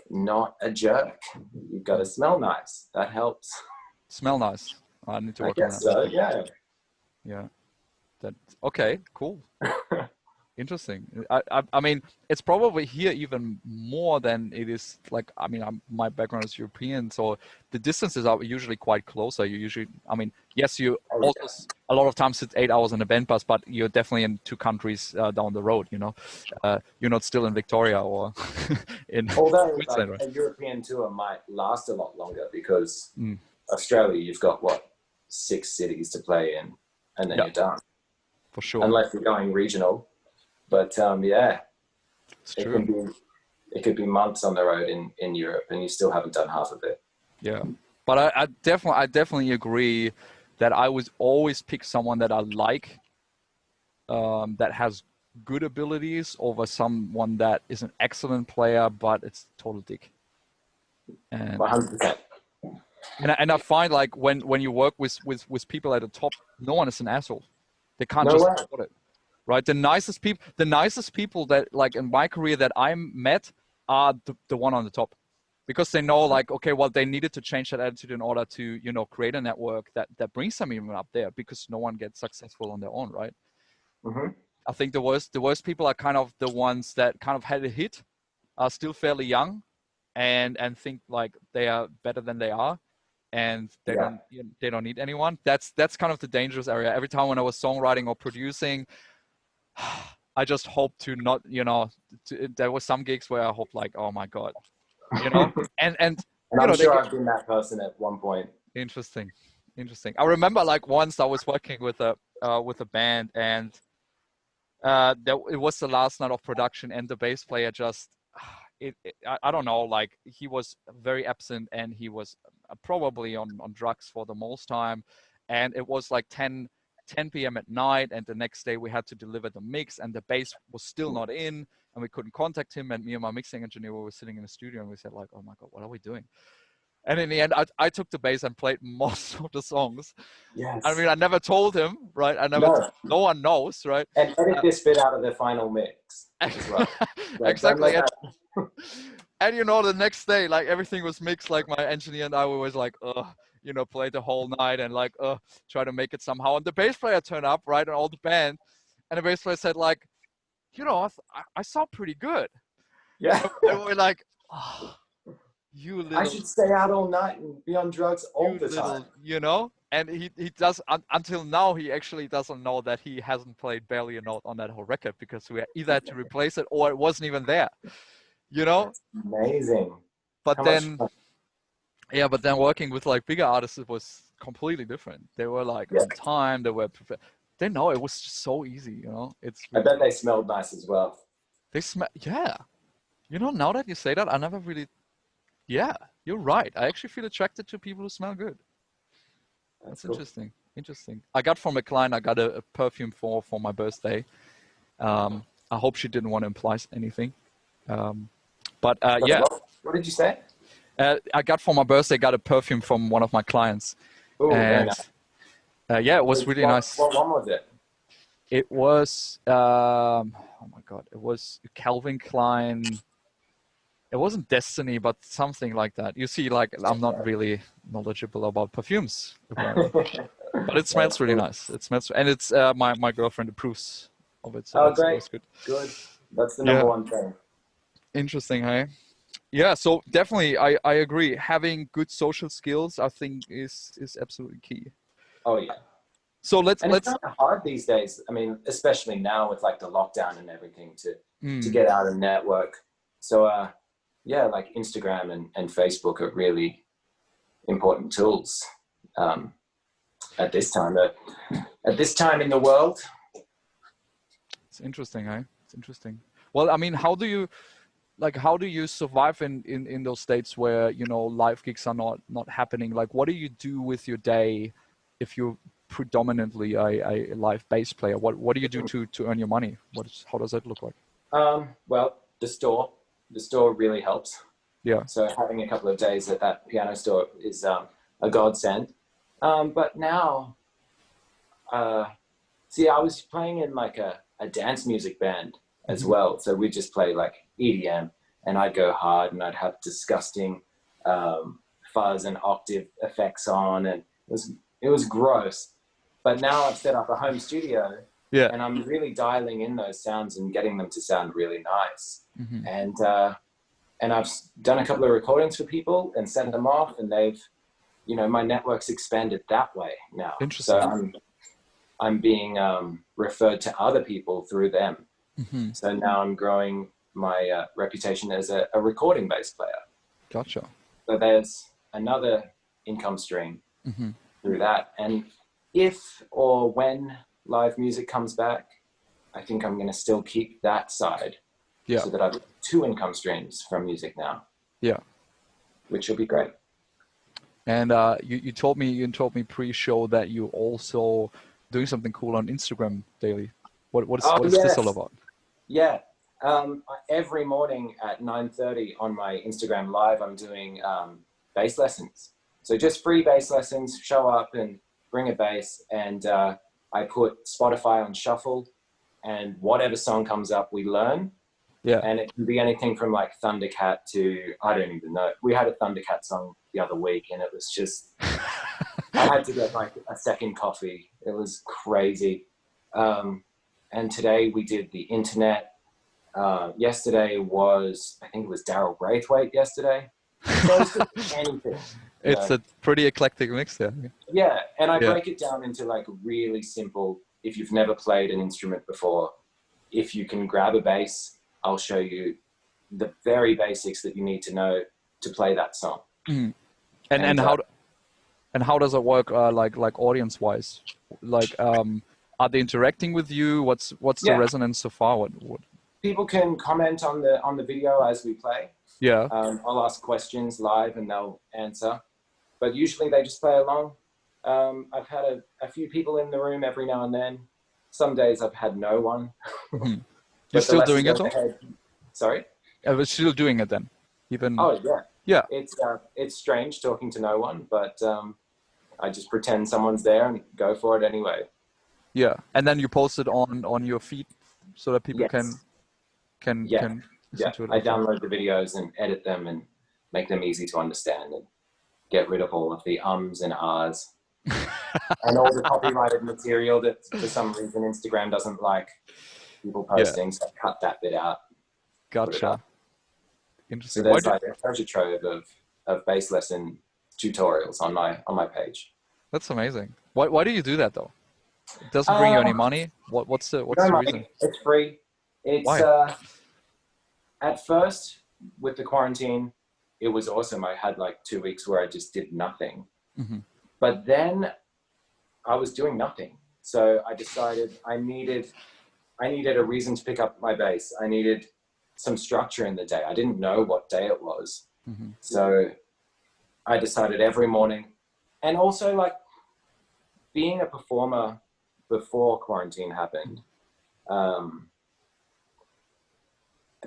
not a jerk. You've got to smell nice. That helps. Smell nice. I need to work on that. So, yeah. Yeah. Okay, cool. Interesting. I mean, it's probably here even more than it is like, I mean, my background is European, so the distances are usually quite closer. You usually, I mean, yes, you also a lot of times sit 8 hours in a band bus, but you're definitely in 2 countries down the road, you know. You're not still in Victoria or in Although Queensland, like, right? a European tour might last a lot longer because Australia, you've got what, 6 cities to play in, and then you're done. For sure. Unless you're going regional. But yeah, it's true. It could be months on the road in Europe, and you still haven't done half of it. Yeah, but I definitely agree that I would always pick someone that I like, that has good abilities, over someone that is an excellent player but it's total dick. And 100%. And I find like when you work with people at the top, no one is an asshole. They can't No just way. afford it. Right, the nicest people that like in my career that I met are the one on the top, because they know like, okay, well, they needed to change that attitude in order to, you know, create a network that brings them even up there, because no one gets successful on their own, right? I think the worst people are kind of the ones that kind of had a hit, are still fairly young, and think like they are better than they are, and they don't need anyone. That's kind of the dangerous area. Every time when I was songwriting or producing, I just hope to not, you know, there were some gigs where I hope like, oh my God, you know, and I'm sure I've been that person at one point. Interesting. Interesting. I remember like once I was working with a band, and it was the last night of production, and the bass player just I don't know, like he was very absent, and he was probably on drugs for the most time, and it was like 10 p.m. at night, and the next day we had to deliver the mix, and the bass was still not in, and we couldn't contact him, and me and my mixing engineer were sitting in the studio, and we said like, oh my god, what are we doing? And in the end, I took the bass and played most of the songs. Yes. I mean, I never told him, right? No one knows, right? And edit this bit out of the final mix as well. Exactly. And you know, the next day, like everything was mixed. Like my engineer and I were always like, played the whole night and like, try to make it somehow. And the bass player turned up, right, and all the band, and the bass player said like, I sound pretty good. Yeah. And we're like, oh, you little. I should stay out all night and be on drugs all the time. And he does, until now, he actually doesn't know that he hasn't played barely a note on that whole record, because we either had to replace it or it wasn't even there, That's amazing. But then working with like bigger artists, it was completely different. They were like on time, they know it was just so easy, I bet they smelled nice as well. They smell, yeah. Now that you say that, I never really, yeah, you're right. I actually feel attracted to people who smell good. That's cool. Interesting. I got from a client, I got a perfume for my birthday. I hope she didn't want to imply anything. But yeah. What did you say? I got for my birthday, got a perfume from one of my clients. Oh, very nice. Yeah, it was really nice. What one was it? It was, oh my God, it was Calvin Klein. It wasn't Destiny, but something like that. You see, like, I'm not really knowledgeable about perfumes, but it smells really nice. It smells, and it's my girlfriend approves of it. So great. Good. That's the number one thing. Interesting, hey? Yeah, so definitely, I agree. Having good social skills, I think, is absolutely key. Oh yeah. So let's. It's kind of hard these days. I mean, especially now with like the lockdown and everything, to get out and network. So yeah, like Instagram and Facebook are really important tools at this time. At this time in the world. It's interesting, eh? It's interesting. Well, I mean, how do you survive in those states where live gigs are not happening? Like, what do you do with your day if you're predominantly a live bass player? What do you do to earn your money? How does that look like? Well, the store really helps. Yeah. So having a couple of days at that piano store is a godsend. But now, see, I was playing in like a dance music band as well. So we just play like EDM, and I'd go hard, and I'd have disgusting fuzz and octave effects on, and it was gross. But now I've set up a home studio, and I'm really dialing in those sounds and getting them to sound really nice. And I've done a couple of recordings for people and sent them off, and they've, my network's expanded that way now. Interesting. So I'm being referred to other people through them. So now I'm growing my reputation as a recording bass player. Gotcha. So there's another income stream through that. And if or when live music comes back, I think I'm going to still keep that side. So that I've 2 income streams from music now. Yeah. Which will be great. And you told me pre-show that you're also doing something cool on Instagram daily. What is this all about? Yeah. Every morning at 9:30 on my Instagram live, I'm doing bass lessons. So just free bass lessons. Show up and bring a bass, and I put Spotify on shuffle, and whatever song comes up, we learn. Yeah. And it can be anything from like Thundercat to, I don't even know. We had a Thundercat song the other week, and it was just, I had to get like a second coffee. It was crazy. And today we did the internet. Yesterday was, I think it was Daryl Braithwaite yesterday. So it's just anything. It's a pretty eclectic mix there. Yeah. And I break it down into like really simple, if you've never played an instrument before, if you can grab a bass, I'll show you the very basics that you need to know to play that song. And how And how does it work, like audience-wise? Like, are they interacting with you? What's the resonance so far? What? People can comment on the video as we play. Yeah. I'll ask questions live and they'll answer, but usually they just play along. I've had a few people in the room every now and then. Some days I've had no one. Mm-hmm. You're still doing it, though? Sorry? I was still doing it then, even. Oh yeah. Yeah. It's strange talking to no one, but I just pretend someone's there and go for it anyway. Yeah, and then you post it on your feed so that people can listen to it. I download the videos and edit them and make them easy to understand and get rid of all of the ums and ahs and all the copyrighted material that for some reason Instagram doesn't like people posting. So I cut that bit out. Gotcha. Interesting. So there's like a treasure trove of bass lesson tutorials on my page. That's amazing. Why do you do that though? It doesn't bring you any money. What's the reason? It's free. It's why? At first with the quarantine, it was awesome. I had like 2 weeks where I just did nothing. Mm-hmm. But then I was doing nothing. So I decided I needed a reason to pick up my bass. I needed some structure in the day. I didn't know what day it was. Mm-hmm. So I decided every morning, and also like being a performer before quarantine happened,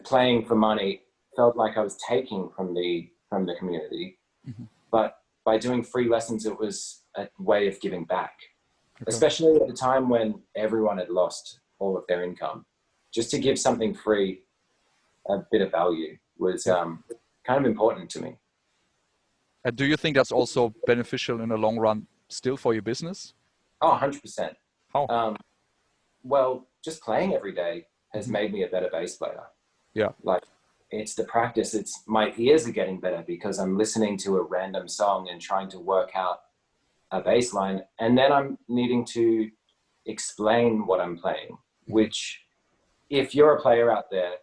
playing for money felt like I was taking from the community. Mm-hmm. But by doing free lessons, it was a way of giving back, especially at the time when everyone had lost all of their income. Just to give something free, a bit of value was kind of important to me. And do you think that's also beneficial in the long run still for your business? Oh, 100%. How? Well, just playing every day has made me a better bass player. Yeah. Like, it's the practice. It's my ears are getting better because I'm listening to a random song and trying to work out a bass line. And then I'm needing to explain what I'm playing, which if you're a player out there,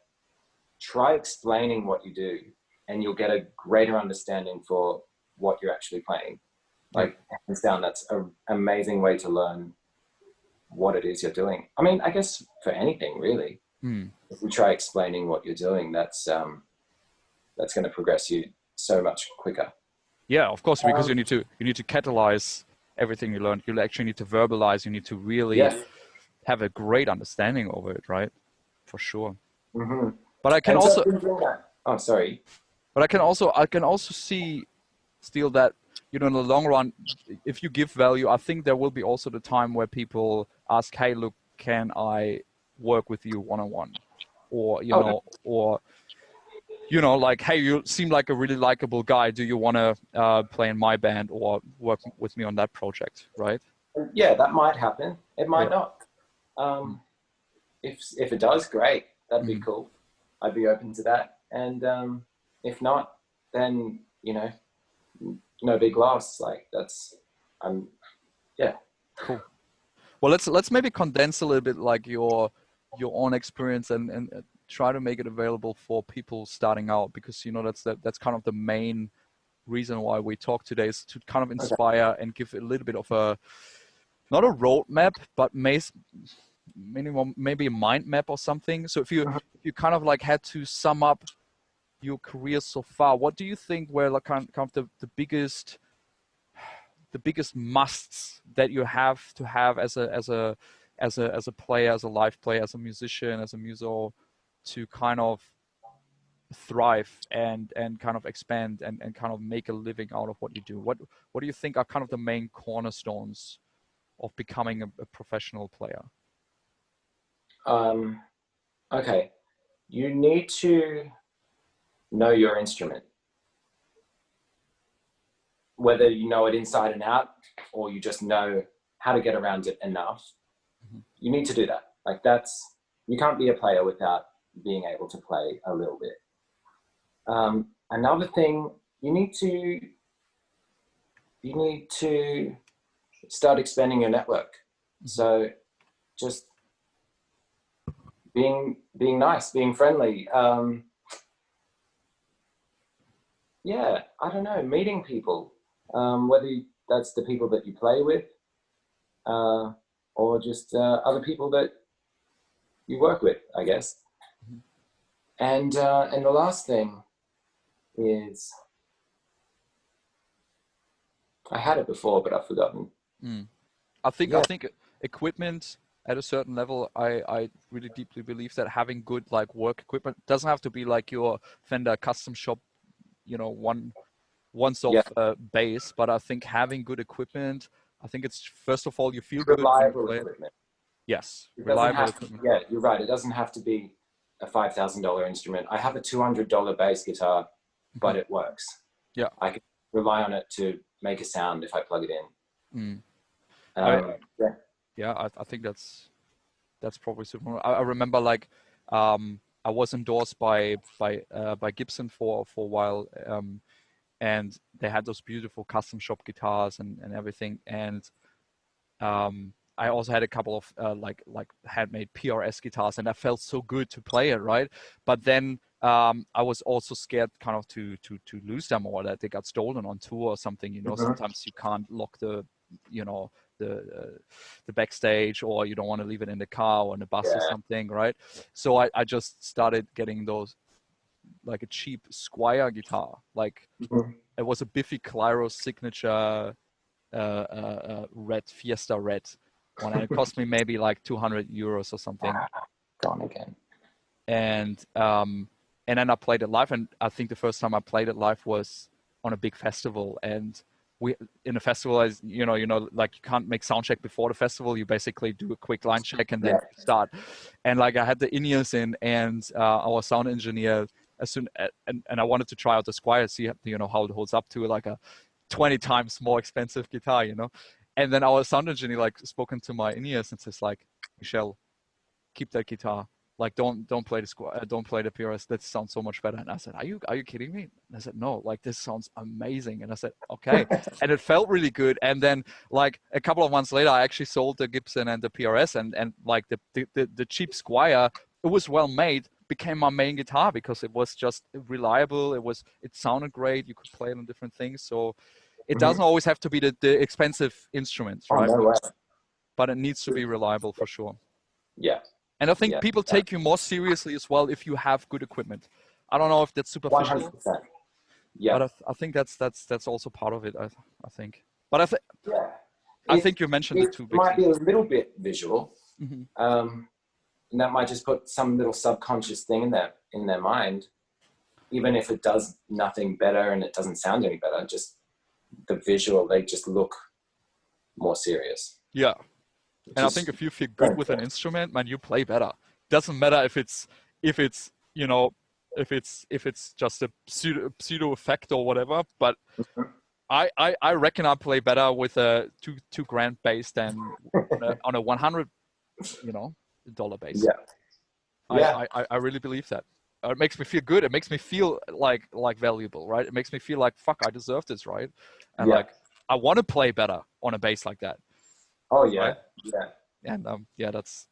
try explaining what you do and you'll get a greater understanding for what you're actually playing. Like, hands down, that's an amazing way to learn what it is you're doing. I mean, I guess for anything really. If you try explaining what you're doing, that's going to progress you so much quicker. Yeah, of course, because you need to catalyze everything you learn. You actually need to verbalize. You need to really have a great understanding over it, right? For sure. Mm-hmm. But I can also. Oh, sorry. But I can also see, Steele, that in the long run, if you give value, I think there will be also the time where people ask, "Hey, look, can I work with you one-on-one?" Or like, "Hey, you seem like a really likable guy. Do you want to play in my band or work with me on that project?" Right? Yeah, that might happen. It might not. If it does, great. That'd be cool. I'd be open to that. And if not, then no big loss. Like Cool. Well, let's maybe condense a little bit like your own experience and try to make it available for people starting out, because that's kind of the main reason why we talk today, is to kind of inspire and give a little bit of a, not a roadmap, but minimum maybe a mind map or something. So if you kind of like had to sum up your career so far, what do you think were like kind of the biggest musts that you have to have as a player, as a live player, as a musician, as a muso, to kind of thrive and kind of expand and kind of make a living out of what you do? What do you think are kind of the main cornerstones of becoming a professional player? Okay, you need to know your instrument. Whether you know it inside and out, or you just know how to get around it enough, you need to do that. Like you can't be a player without being able to play a little bit. Another thing, you need to start expanding your network. So just being nice, being friendly. I don't know, meeting people. Whether that's the people that you play with, or just other people that you work with, I guess. And the last thing is, I had it before, but I've forgotten. I think equipment at a certain level, I really deeply believe that having good like work equipment doesn't have to be like your Fender custom shop, you know, once off base, but I think having good equipment, I think it's first of all you feel good when you play equipment. Yes, Reliable equipment. Yeah, you're right. It doesn't have to be a $5,000 instrument. I have a $200 bass guitar, but it works. Yeah, I can rely on it to make a sound if I plug it in. I think that's probably super. I remember like I was endorsed by Gibson for a while, and they had those beautiful custom shop guitars and everything, and I also had a couple of like handmade PRS guitars, and I felt so good to play it, right? But then I was also scared kind of to lose them, or that they got stolen on tour or something. You know, sometimes you can't lock the, you know, the backstage, or you don't want to leave it in the car or in the bus or something, right? So I just started getting those, like a cheap Squier guitar, like it was a Biffy Clyro signature red Fiesta red one, and it cost me maybe like 200 euros or something. Gone again. And then I played it live, and I think the first time I played it live was on a big festival, and we in a festival, as you know, like you can't make sound check before the festival. You basically do a quick line check and then start. And like I had the in-ears in, and our sound engineer, and I wanted to try out the Squier, see, you know, how it holds up to like a 20 times more expensive guitar, you know. And then our sound engineer like spoken to my in-ears and says like, Michel, keep that guitar. Like don't play the Squier, don't play the PRS. That sounds so much better. And I said, are you kidding me? And I said, no, like this sounds amazing. And I said, okay. And it felt really good. And then like a couple of months later, I actually sold the Gibson and the PRS, and like the cheap Squier, it was well made, became my main guitar because it was just reliable. It sounded great. You could play it on different things. So it doesn't always have to be the expensive instruments, right? No way. But it needs to be reliable for sure. Yeah. And I think people take you more seriously as well if you have good equipment. I don't know if that's superficial. 100%. Yeah. But I think that's also part of it. I think. But I think you mentioned the two big might things. be a little bit visual, and that might just put some little subconscious thing in their mind, even if it does nothing better and it doesn't sound any better. Just the visual, they just look more serious. Yeah. And I think if you feel good with an instrument, man, you play better. Doesn't matter if it's you know, if it's just a pseudo effect or whatever. But I reckon I play better with a two grand bass than on a $100 dollar bass. Yeah. I really believe that. It makes me feel good. It makes me feel like valuable, right? It makes me feel like, fuck, I deserve this, right? And like I want to play better on a bass like that. Oh yeah, right? yeah. And that's.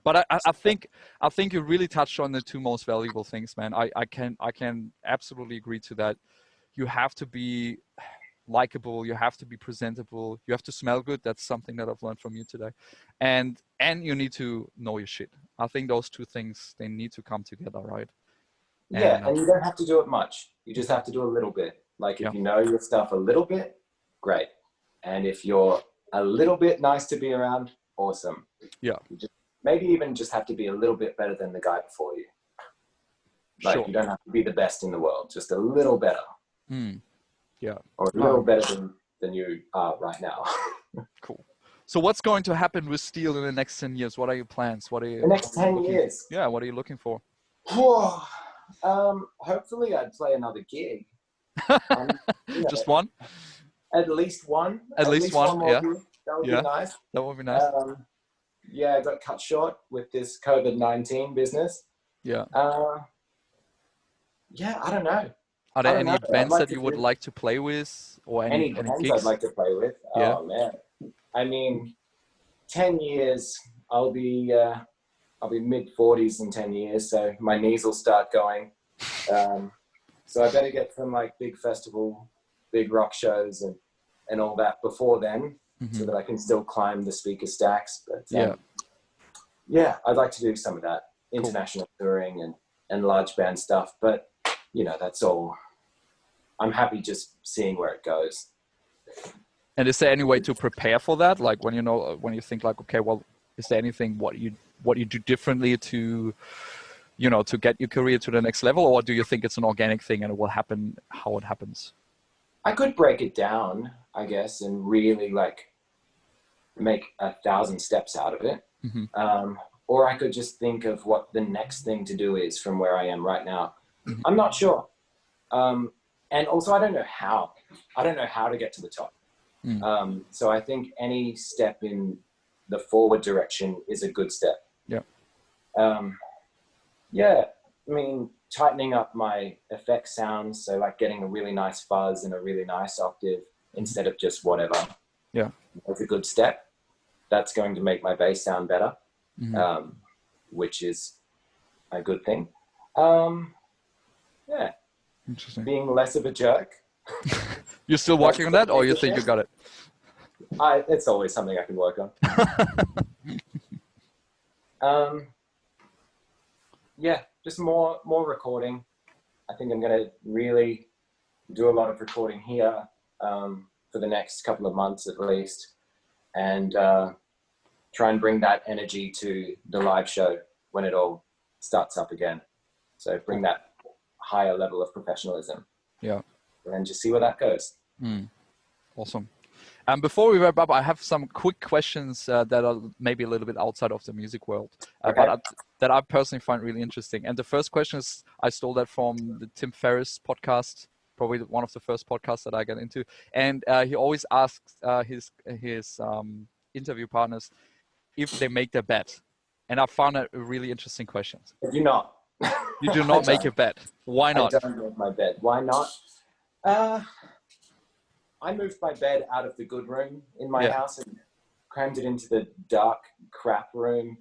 But I think you really touched on the two most valuable things, man. I can absolutely agree to that. You have to be likable. You have to be presentable. You have to smell good. That's something that I've learned from you today. And you need to know your shit. I think those two things, they need to come together, right? And you don't have to do it much. You just have to do a little bit. Like if you know your stuff a little bit, great. And if you're a little bit nice to be around, awesome. Yeah. You just maybe even just have to be a little bit better than the guy before you. Like you don't have to be the best in the world, just a little better. Yeah. Or a little better than you are right now. Cool. So what's going to happen with Steele in the next 10 years? What are your plans? What are you? The next 10 years? Yeah, what are you looking for? Hopefully I'd play another gig. Just one? At least one. At least one, yeah. Gig. That would be nice. That would be nice. I got cut short with this COVID-19 business. Yeah. I don't know. Are there any bands that you would like to play with, or any bands gigs? I'd like to play with? Yeah. Oh man, I mean, 10 years. I'll be mid-40s in 10 years, so my knees will start going. So I better get some like big festival, big rock shows, and and all that before then, so that I can still climb the speaker stacks. But yeah, I'd like to do some of that international touring and large band stuff. But you know, that's all. I'm happy just seeing where it goes. And is there any way to prepare for that? Like when you think like, okay, well, is there anything what you do differently to, you know, to get your career to the next level, or do you think it's an organic thing and it will happen how it happens? I could break it down, I guess, and really like make 1,000 steps out of it. Or I could just think of what the next thing to do is from where I am right now. I'm not sure. And also I don't know how to get to the top. So I think any step in the forward direction is a good step. Yeah. I mean, tightening up my effect sounds, so like getting a really nice fuzz and a really nice octave instead of just whatever. Yeah, that's a good step. That's going to make my bass sound better, which is a good thing. Yeah. Interesting. Being less of a jerk. You're still working on that, or you think you got it? It's always something I can work on. Yeah, just more recording. I think I'm going to really do a lot of recording here for the next couple of months at least, and try and bring that energy to the live show when it all starts up again. So bring that higher level of professionalism. Yeah. And just see where that goes. Awesome. Before we wrap up, I have some quick questions that are maybe a little bit outside of the music world, but that I personally find really interesting. And the first question is, I stole that from the Tim Ferriss podcast, probably one of the first podcasts that I get into. And he always asks his interview partners if they make their bet. And I found that a really interesting question. I do not. You do not make a bet. Why not? I don't make my bed. Why not? I moved my bed out of the good room in my house and crammed it into the dark crap room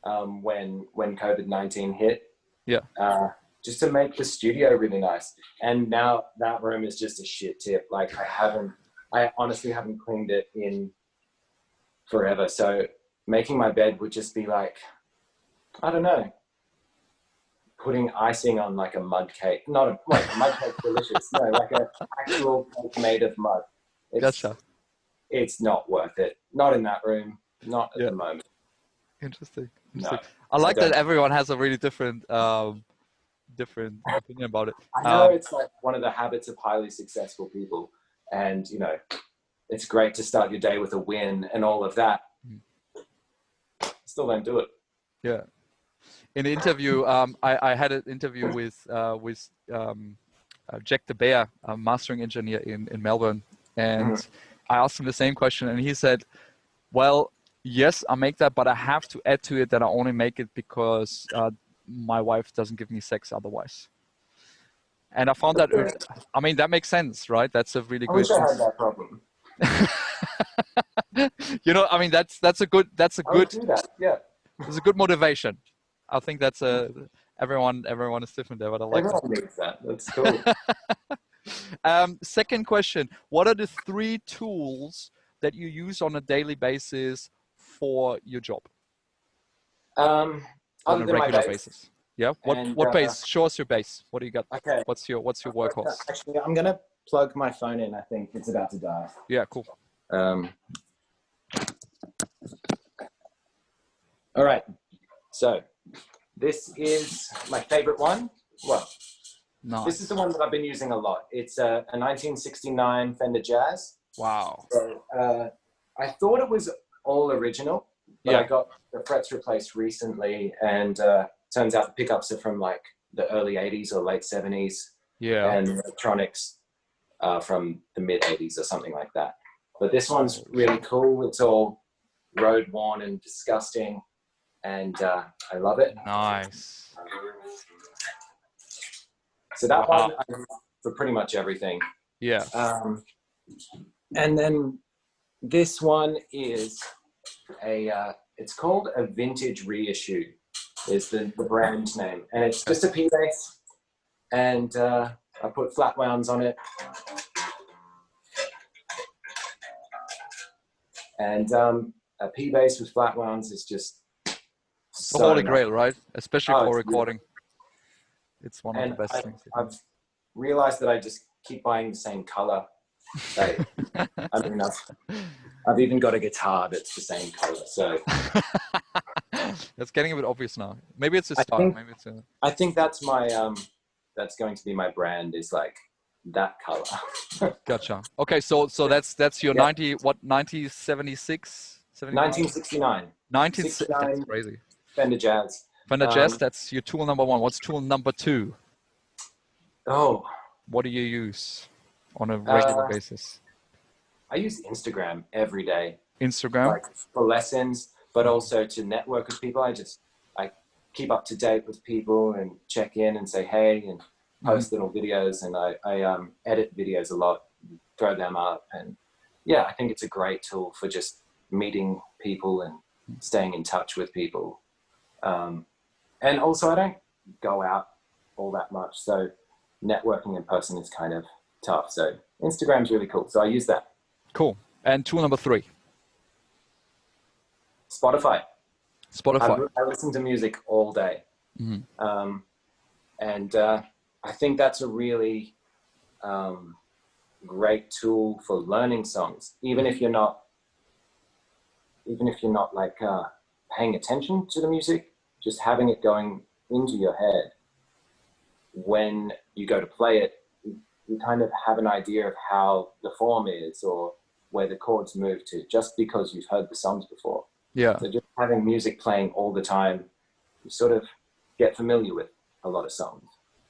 when COVID-19 hit. Yeah. Just to make the studio really nice. And now that room is just a shit tip. Like I honestly haven't cleaned it in forever. So making my bed would just be like, I don't know, putting icing on like a mud cake. Not a mud cake, delicious. No, like an actual cake made of mud. It's not worth it. Not in that room. Not at the moment. Interesting. No, I like that everyone has a really different opinion about it. I know it's like one of the habits of highly successful people, and you know, it's great to start your day with a win and all of that. Still don't do it. Yeah. In the interview, I had an interview with Jack the Bear, a mastering engineer in Melbourne, and I asked him the same question, and he said, "Well, yes, I make that, but I have to add to it that I only make it because my wife doesn't give me sex otherwise." And I found that, I mean, that makes sense, right? That's a really good. I wish I had that problem. You know, I mean, that's a good. I would do that. Yeah. It's a good motivation. I think that's everyone is different there, but I like everyone needs that. That's cool. Second question: what are the 3 tools that you use on a daily basis for your job? On a regular basis. Yeah. What bass? Show us your bass. What do you got? Okay. What's your workhorse? Actually, I'm gonna plug my phone in. I think it's about to die. Yeah. Cool. All right. So this is my favorite one. Well, nice. This is the one that I've been using a lot. It's a 1969 Fender Jazz. Wow. So, I thought it was all original, but I got the frets replaced recently, and turns out the pickups are from like the early 80s or late 70s. Yeah. And the electronics from the mid 80s or something like that. But this one's really cool. It's all road worn and disgusting, and I love it. Nice. So that one I use for pretty much everything. Yeah. And then this one is it's called a vintage reissue, is the brand name, and it's just a P bass, and I put flat wounds on it. And a P bass with flat wounds is just It's the holy grail, right? Especially for recording. Beautiful. It's one of the best things. I've realized that I just keep buying the same color. I mean, I've even got a guitar that's the same color. So that's getting a bit obvious now. Maybe it's a style. Maybe it's a. I think that's my that's going to be my brand, is like that color. Gotcha. Okay, so that's your 1976, 1969. 1969. That's crazy. Fender Jazz. Fender Jazz. That's your tool number one. What's tool number two? Oh. What do you use on a regular basis? I use Instagram every day. Instagram? Like for lessons, but also to network with people. I keep up to date with people and check in and say hey and post little videos, and I edit videos a lot, throw them up, and yeah, I think it's a great tool for just meeting people and staying in touch with people. And also I don't go out all that much, so networking in person is kind of tough. So Instagram's really cool. So I use that. Cool. And tool number three? Spotify. Spotify. I listen to music all day. And I think that's a really great tool for learning songs. Even if you're not like paying attention to the music, just having it going into your head. When you go to play it, you kind of have an idea of how the form is or where the chords move to, just because you've heard the songs before. Yeah. So just having music playing all the time, you sort of get familiar with a lot of songs.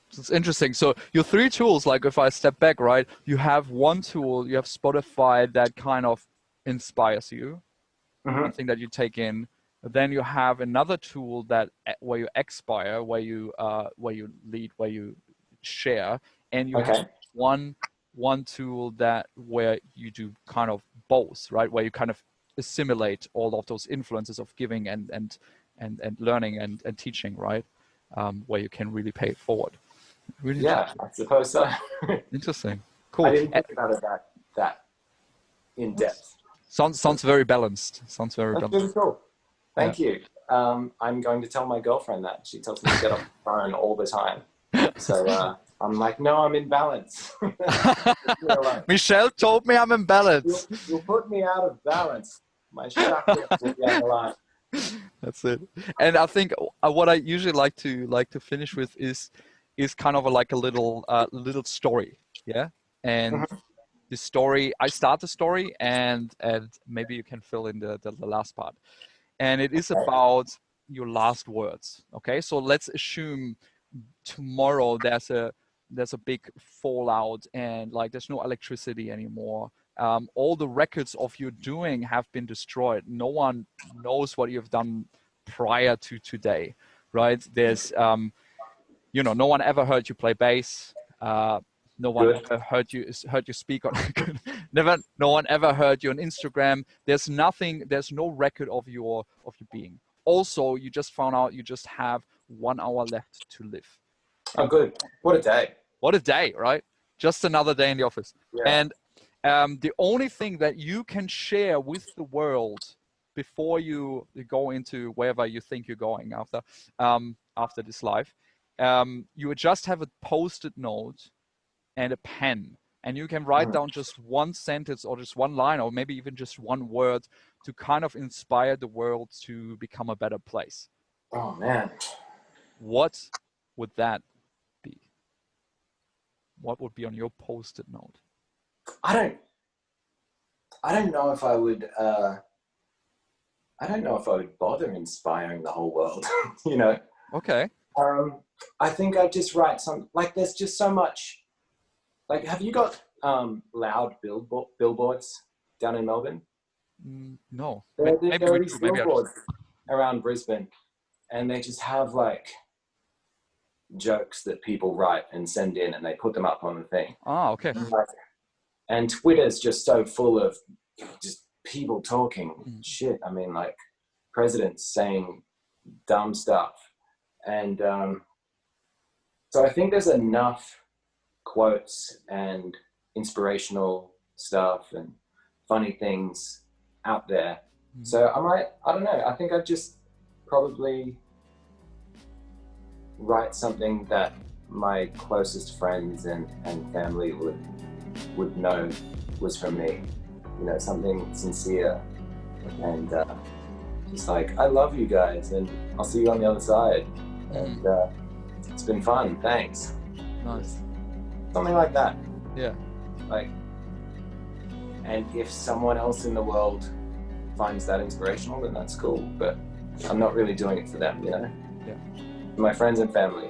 It's interesting. So your three tools, like if I step back, right, you have one tool, you have Spotify that kind of inspires you, something that you take in. Then you have another tool that where you expire, where you lead, where you share, and you have one tool that where you do kind of both, right, where you kind of assimilate all of those influences of giving and learning and teaching, right, where you can really pay it forward. Really I suppose so. Interesting. Cool. I didn't think about it that in depth. Sounds very balanced. Sounds very balanced. Really cool. Thank you. I'm going to tell my girlfriend that. She tells me to get off the phone all the time. So I'm like, no, I'm in balance. Michel told me I'm in balance. You'll put me out of balance. My chakra will be out of line. That's it. And I think what I usually like to finish with is kind of like a little story. Yeah. And the story, I start the story and maybe you can fill in the last part. And it is about your last words. Okay. So let's assume tomorrow there's a big fallout and like there's no electricity anymore. All the records of your doing have been destroyed. No one knows what you've done prior to today, right? There's, no one ever heard you play bass. No one ever heard you speak on. No one ever heard you on Instagram. There's nothing. There's no record of your being. Also, you just found out you just have 1 hour left to live. Oh, good. What a day. What a day, right? Just another day in the office. Yeah. And the only thing that you can share with the world before you go into wherever you think you're going after this life, you would just have a post-it note and a pen, and you can write down just one sentence or just one line or maybe even just one word to kind of inspire the world to become a better place. Oh man. What would that be? What would be on your post-it note? I don't know if I would bother inspiring the whole world, Okay. I think I'd just write like there's just so much. Like, have you got loud billboards down in Melbourne? No. There are these billboards around Brisbane, and they just have like jokes that people write and send in, and they put them up on the thing. Ah, okay. And Twitter's just so full of just people talking shit. I mean, like presidents saying dumb stuff, and so I think there's enough quotes and inspirational stuff and funny things out there. So I don't know, I think I'd just probably write something that my closest friends and family would know was from me. You know, something sincere and just like, I love you guys and I'll see you on the other side. And it's been fun, thanks. Nice. Something like that. Yeah. Like, and if someone else in the world finds that inspirational, then that's cool. But I'm not really doing it for them, you know? Yeah. My friends and family.